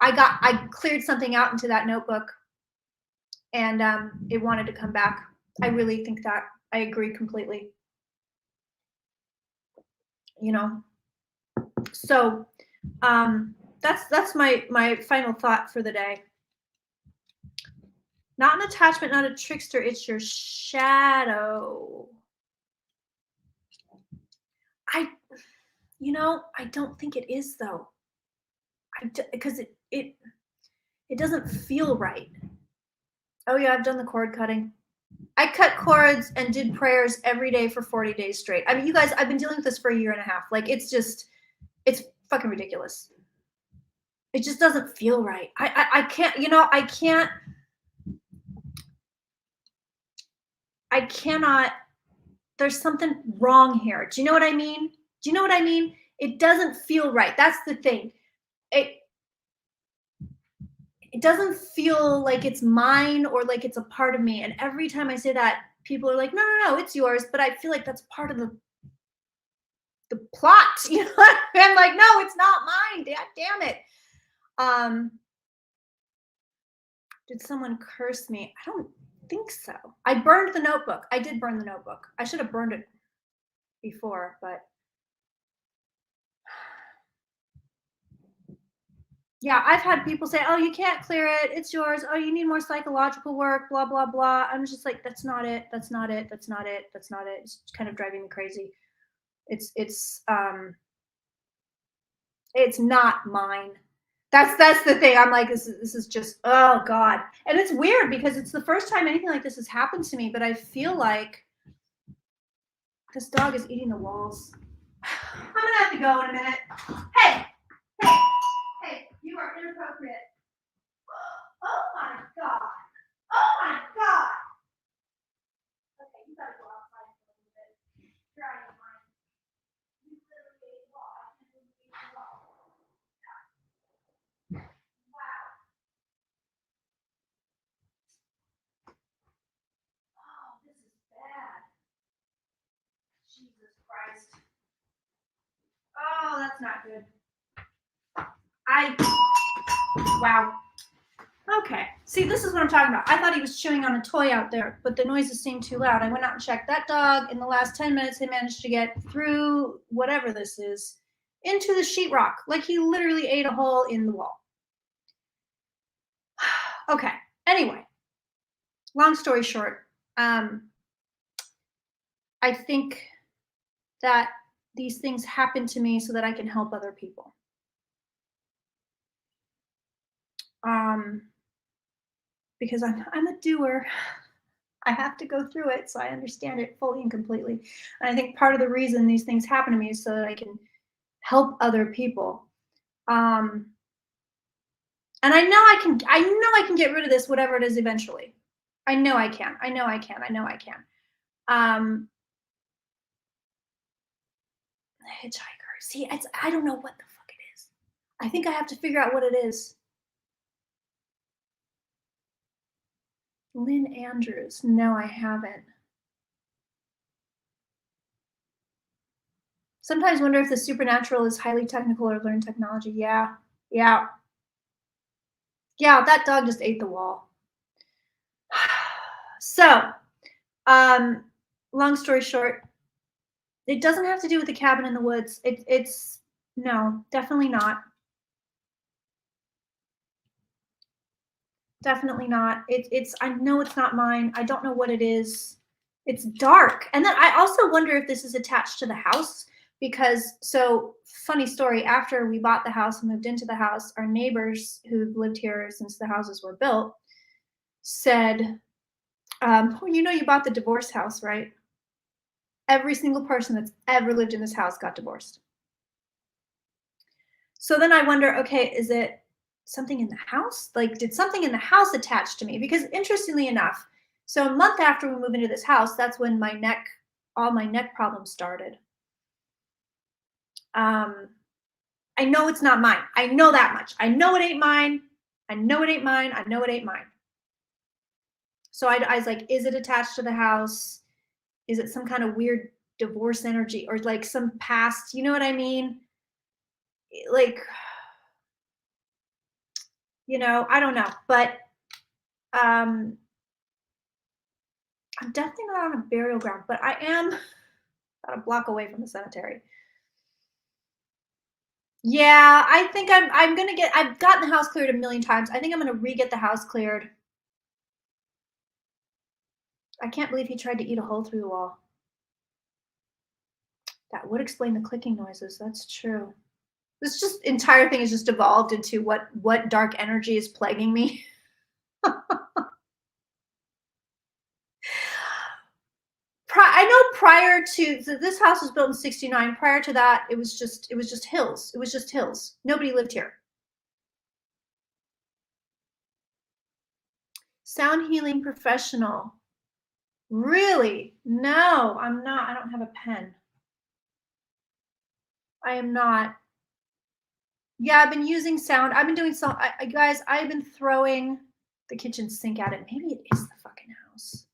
I cleared something out into that notebook, and it wanted to come back. I really think that. I agree completely. You know, so that's my final thought for the day. Not an attachment, not a trickster. It's your shadow. I don't think it is, though. Because it doesn't feel right. Oh yeah, I've done the cord cutting. I cut cords and did prayers every day for 40 days straight. I mean, you guys, I've been dealing with this for a year and a half. Like, it's fucking ridiculous. It just doesn't feel right. I cannot, there's something wrong here. Do you know what I mean? It doesn't feel right. That's the thing. It doesn't feel like it's mine or like it's a part of me. And every time I say that, people are like, no, it's yours. But I feel like that's part of the plot. You know, I'm like, no, it's not mine. Damn it. Did someone curse me? I don't think so. I burned the notebook. I did burn the notebook. I should have burned it before, but yeah, I've had people say, oh, you can't clear it. It's yours. Oh, you need more psychological work, blah, blah, blah. I'm just like, that's not it. That's not it. That's not it. That's not it. It's kind of driving me crazy. It's not mine. That's the thing. I'm like, this is just, oh God. And it's weird because it's the first time anything like this has happened to me, but I feel like this dog is eating the walls. I'm gonna have to go in a minute. Hey, you are inappropriate. Oh my God. Oh my God. Okay, you gotta go outside for a little bit. You're out of your mind. You literally ate wall. I can't believe you ate wall. Wow. Oh, this is bad. Jesus Christ. Oh, that's not good. Wow. Okay. See, this is what I'm talking about. I thought he was chewing on a toy out there, but the noises seemed too loud. I went out and checked. That dog, in the last 10 minutes, he managed to get through whatever this is into the sheetrock. Like, he literally ate a hole in the wall. Okay. Anyway, long story short, I think that these things happen to me so that I can help other people. Because I'm a doer. I have to go through it so I understand it fully and completely. And I think part of the reason these things happen to me is so that I can help other people. And I know I can get rid of this, whatever it is, eventually. I know I can. Hitchhiker. See, I don't know what the fuck it is. I think I have to figure out what it is. Lynn Andrews. No, I haven't. Sometimes wonder if the supernatural is highly technical or learned technology. Yeah, that dog just ate the wall. So, long story short, it doesn't have to do with the cabin in the woods. It's no, definitely not. Definitely not. It's I know it's not mine. I don't know what it is. It's dark. And then I also wonder if this is attached to the house because, so funny story, after we bought the house and moved into the house, our neighbors who've lived here since the houses were built said, oh, you bought the divorce house, right? Every single person that's ever lived in this house got divorced. So then I wonder, okay, is it something in the house? Like, did something in the house attach to me? Because interestingly enough, so a month after we move into this house, that's when all my neck problems started. Um, I know it's not mine. I know that much. I know it ain't mine. I know it ain't mine. I know it ain't mine. So I was like, is it attached to the house? Is it some kind of weird divorce energy or like some past, you know what I mean? Like, I don't know. But um I'm definitely not on a burial ground, but I am about a block away from the cemetery. Yeah, I think I'm gonna get I've gotten the house cleared a million times. I think I'm gonna re-get the house cleared. I can't believe he tried to eat a hole through the wall. That would explain the clicking noises. That's true. This just entire thing has just evolved into what dark energy is plaguing me. I know prior to this house was built in '69. Prior to that, it was just hills. It was just hills. Nobody lived here. Sound healing professional. Really? No, I'm not. I don't have a pen. I am not. Yeah, I've been using sound. I've been doing some. Guys, I've been throwing the kitchen sink at it. Maybe it is the fucking house.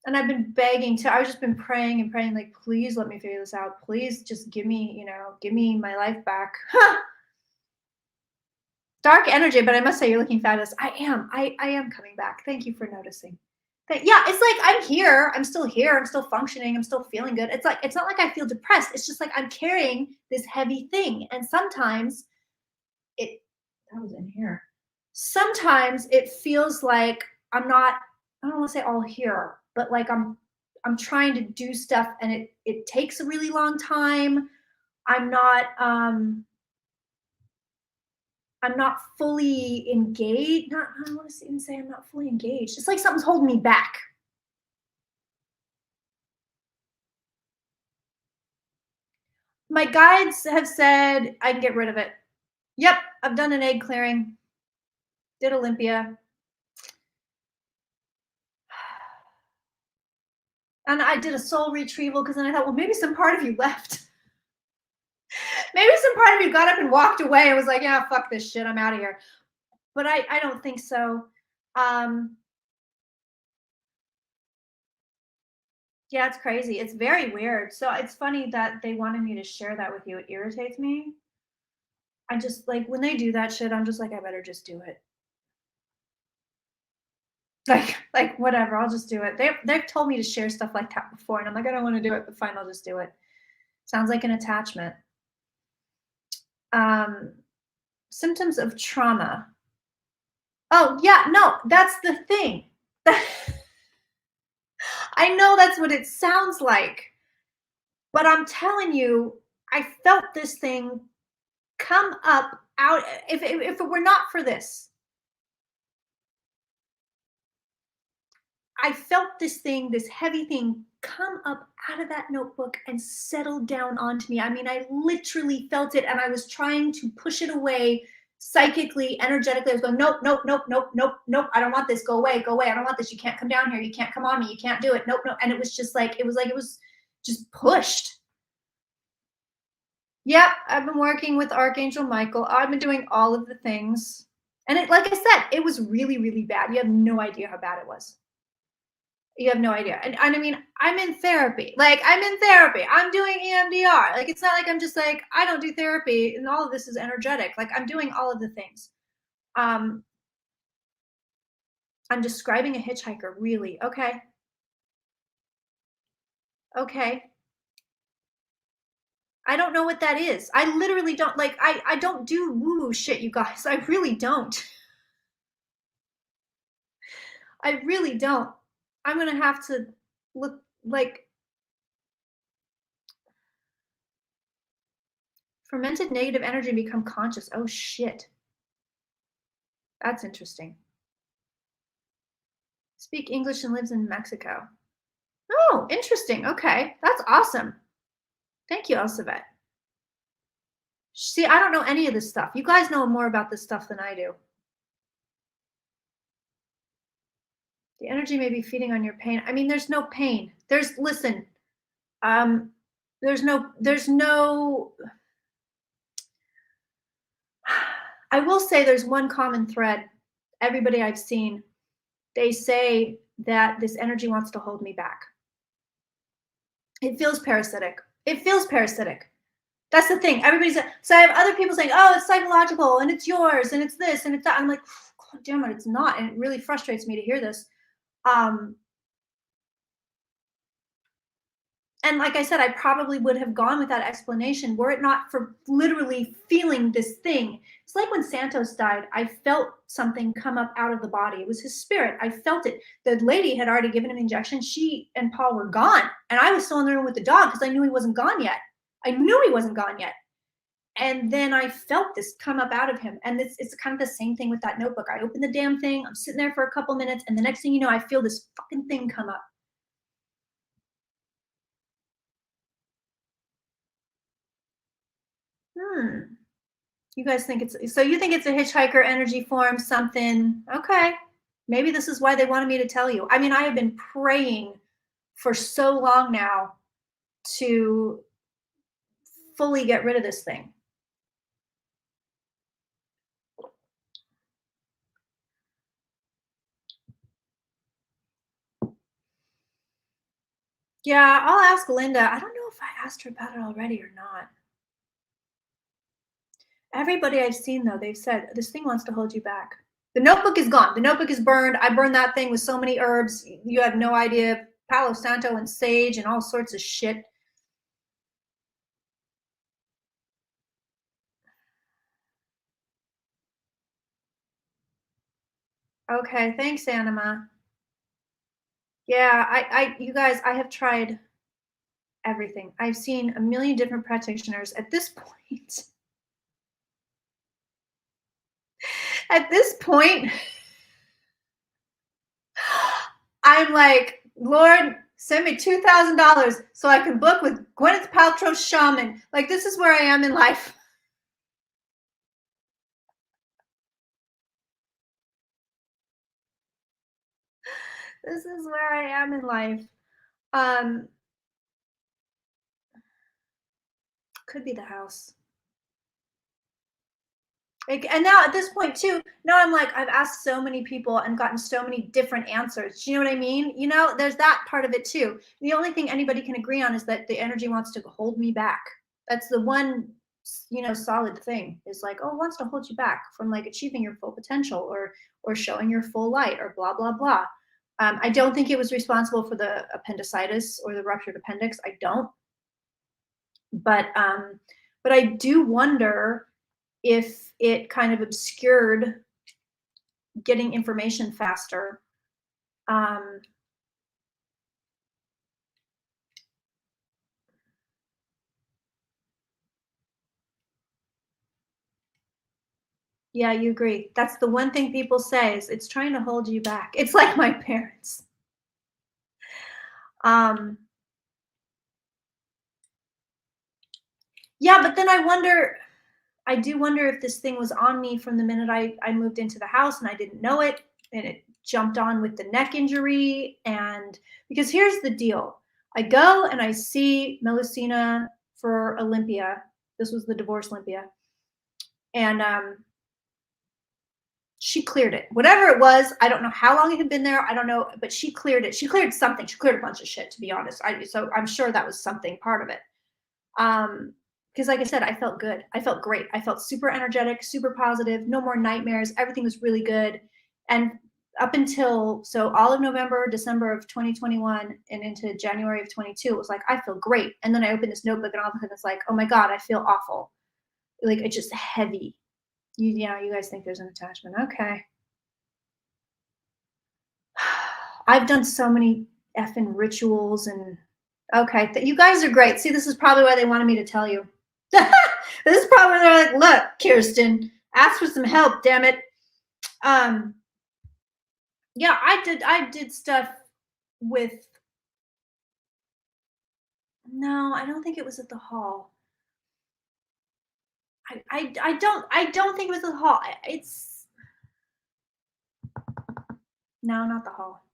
And I've been begging to. I've just been praying and praying, like, please let me figure this out. Please just give me, give me my life back. Dark energy, but I must say you're looking fabulous. I am. I am coming back. Thank you for noticing. Yeah, it's like I'm here. I'm still here. I'm still functioning. I'm still feeling good. It's like it's not like I feel depressed. It's just like I'm carrying this heavy thing, and sometimes it that was in here. Sometimes it feels like I'm not. I don't want to say all here, but like I'm trying to do stuff, and it takes a really long time. I'm not. I'm not fully engaged. Not. I don't want to even say I'm not fully engaged. It's like something's holding me back. My guides have said I can get rid of it. Yep, I've done an egg clearing. Did Olympia. And I did a soul retrieval because then I thought, well, maybe some part of you left. Maybe some part of you got up and walked away and was like, yeah, fuck this shit. I'm out of here. But I don't think so. Yeah, it's crazy. It's very weird. So it's funny that they wanted me to share that with you. It irritates me. I just like when they do that shit, I'm just like, I better just do it. Like whatever, I'll just do it. They've told me to share stuff like that before, and I'm like, I don't want to do it, but fine, I'll just do it. Sounds like an attachment. Um, Symptoms of trauma. Oh yeah, no, that's the thing. I know that's what it sounds like, but I'm telling you, I felt this thing come up out. If it were not for this, I felt this thing, this heavy thing, come up out of that notebook and settle down onto me. I mean, I literally felt it, and I was trying to push it away psychically, energetically. I was going, nope, nope, nope, nope, nope, nope. I don't want this. Go away, go away. I don't want this. You can't come down here. You can't come on me. You can't do it. Nope, nope. And it was just like it was just pushed. Yep, I've been working with Archangel Michael. I've been doing all of the things. And like I said, it was really, really bad. You have no idea how bad it was. You have no idea. And I mean, I'm in therapy. Like, I'm in therapy. I'm doing EMDR. Like, it's not like I'm just like, I don't do therapy and all of this is energetic. Like, I'm doing all of the things. I'm describing a hitchhiker, really. Okay. Okay. I don't know what that is. I literally don't like I don't do woo-woo shit, you guys. I really don't. I really don't. I'm gonna have to look like fermented negative energy and become conscious. Oh shit. That's interesting. Speak English and lives in Mexico. Oh, interesting. Okay. That's awesome. Thank you, Elsavet. See, I don't know any of this stuff. You guys know more about this stuff than I do. The energy may be feeding on your pain. I mean, there's no pain. Listen, um, there's no, I will say there's one common thread. Everybody I've seen, they say that this energy wants to hold me back. It feels parasitic. It feels parasitic. That's the thing. So I have other people saying, oh, it's psychological and it's yours and it's this and it's that. I'm like, God damn it, it's not. And it really frustrates me to hear this. Um, and like I said, I probably would have gone with that explanation were it not for literally feeling this thing. It's like when Santos died, I felt something come up out of the body. It was his spirit. I felt it. The lady had already given him the injection. She and Paul were gone. And I was still in the room with the dog because I knew he wasn't gone yet. I knew he wasn't gone yet. And then I felt this come up out of him. And it's kind of the same thing with that notebook. I open the damn thing. I'm sitting there for a couple minutes. And the next thing you know, I feel this fucking thing come up. You guys think so you think it's a hitchhiker energy form, something. Okay. Maybe this is why they wanted me to tell you. I mean, I have been praying for so long now to fully get rid of this thing. Yeah, I'll ask Linda. I don't know if I asked her about it already or not. Everybody I've seen, though, they've said this thing wants to hold you back. The notebook is gone. The notebook is burned. I burned that thing with so many herbs. You have no idea. Palo Santo and sage and all sorts of shit. Okay, thanks, Anima. Yeah, you guys, I have tried everything. I've seen a million different practitioners. At this point, I'm like, Lord, send me $2,000 so I can book with Gwyneth Paltrow's shaman. Like, this is where I am in life. This is where I am in life. Could be the house. And now at this point too, now I'm like, I've asked so many people and gotten so many different answers. Do you know what I mean? You know, there's that part of it too. The only thing anybody can agree on is that the energy wants to hold me back. That's the one, solid thing is like, oh, it wants to hold you back from like achieving your full potential or showing your full light or blah, blah, blah. I don't think it was responsible for the appendicitis or the ruptured appendix. I don't. But I do wonder if it kind of obscured getting information faster. Yeah, you agree. That's the one thing people say is it's trying to hold you back. It's like my parents. Yeah, but then I do wonder if this thing was on me from the minute I moved into the house and I didn't know it, and it jumped on with the neck injury. And because here's the deal, I go and I see Melusina for Olympia. This was the divorce Olympia. And she cleared it. Whatever it was, I don't know how long it had been there. I don't know, but she cleared it. She cleared something. She cleared a bunch of shit, to be honest. So I'm sure that was something part of it. Because like I said, I felt good. I felt great. I felt super energetic, super positive, no more nightmares. Everything was really good. And up until all of November, December of 2021 and into January of 22, it was like, I feel great. And then I opened this notebook and all of a sudden it's like, oh my God, I feel awful. Like it's just heavy. You guys think there's an attachment. Okay. I've done so many effing rituals and okay. You guys are great. See, this is probably why they wanted me to tell you. This is probably why they're like, look, Kirsten, ask for some help, damn it. Yeah, I did stuff with, no, I don't think it was at the hall. I don't think it was the hall. It's no, not the hall.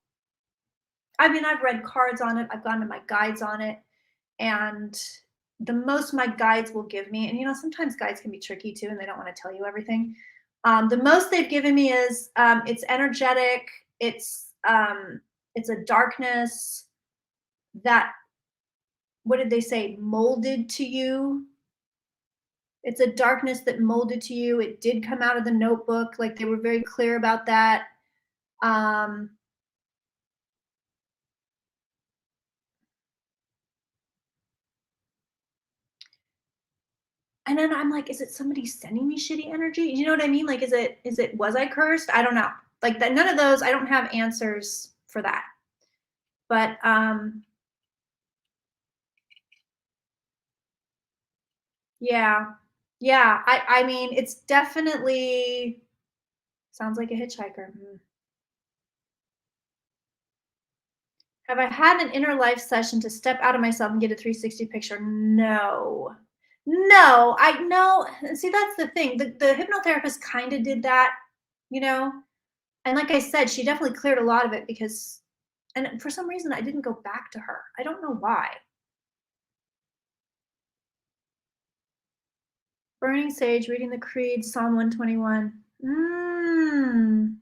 I mean, I've read cards on it. I've gone to my guides on it, and the most my guides will give me, and sometimes guides can be tricky too, and they don't want to tell you everything. The most they've given me is it's energetic. It's a darkness that, what did they say, molded to you. It's a darkness that molded to you. It did come out of the notebook. Like, they were very clear about that. Um, and then I'm like, is it somebody sending me shitty energy? You know what I mean? Like, was I cursed? I don't know. Like, that, none of those, I don't have answers for that. But yeah. Yeah, I mean, it's definitely sounds like a hitchhiker. Have I had an inner life session to step out of myself and get a 360 picture? No. No, I know. See, that's the thing. The hypnotherapist kind of did that, you know? And like I said, she definitely cleared a lot of it because, and for some reason, I didn't go back to her. I don't know why. Burning sage, reading the creed, Psalm 121. Mm.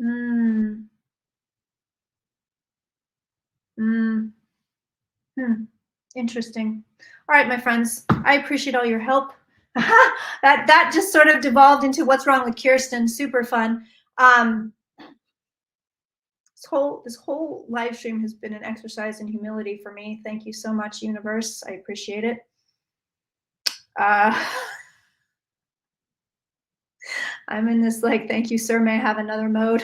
Mm. Mm. Hmm. Interesting. All right, my friends, I appreciate all your help. That just sort of devolved into what's wrong with Kirsten. Super fun. Um, this whole live stream has been an exercise in humility for me. Thank you so much, universe. I appreciate it. I'm in this like, thank you, sir. May I have another mode?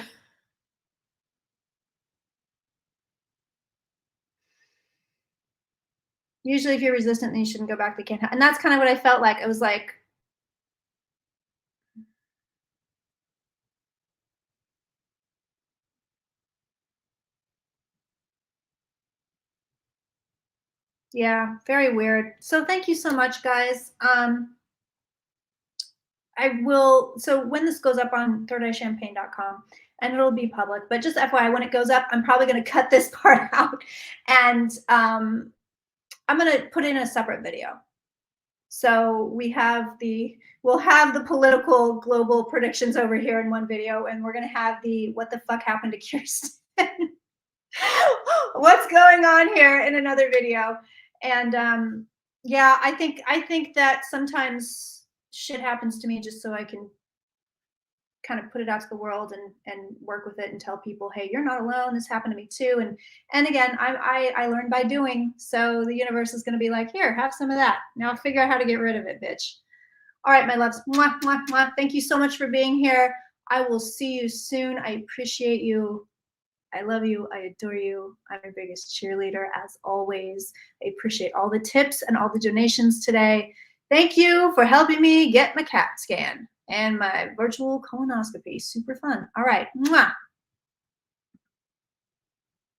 Usually, if you're resistant, then you shouldn't go back. They can't. And that's kind of what I felt like. It was like, yeah, very weird. So thank you so much, guys. I will, so when this goes up on thirdeyechampagne.com, and it'll be public, but just FYI, when it goes up, I'm probably going to cut this part out, and I'm going to put in a separate video. So we'll have the political global predictions over here in one video, and we're going to have the what the fuck happened to Kirsten. What's going on here in another video. And yeah, I think that sometimes shit happens to me just so I can kind of put it out to the world and work with it and tell people, hey, you're not alone. This happened to me too. And again, I learned by doing. So the universe is going to be like, here, have some of that. Now figure out how to get rid of it, bitch. All right, my loves. Mwah, mwah, mwah. Thank you so much for being here. I will see you soon. I appreciate you. I love you. I adore you. I'm your biggest cheerleader, as always. I appreciate all the tips and all the donations today. Thank you for helping me get my CAT scan and my virtual colonoscopy. Super fun. All right. Mwah.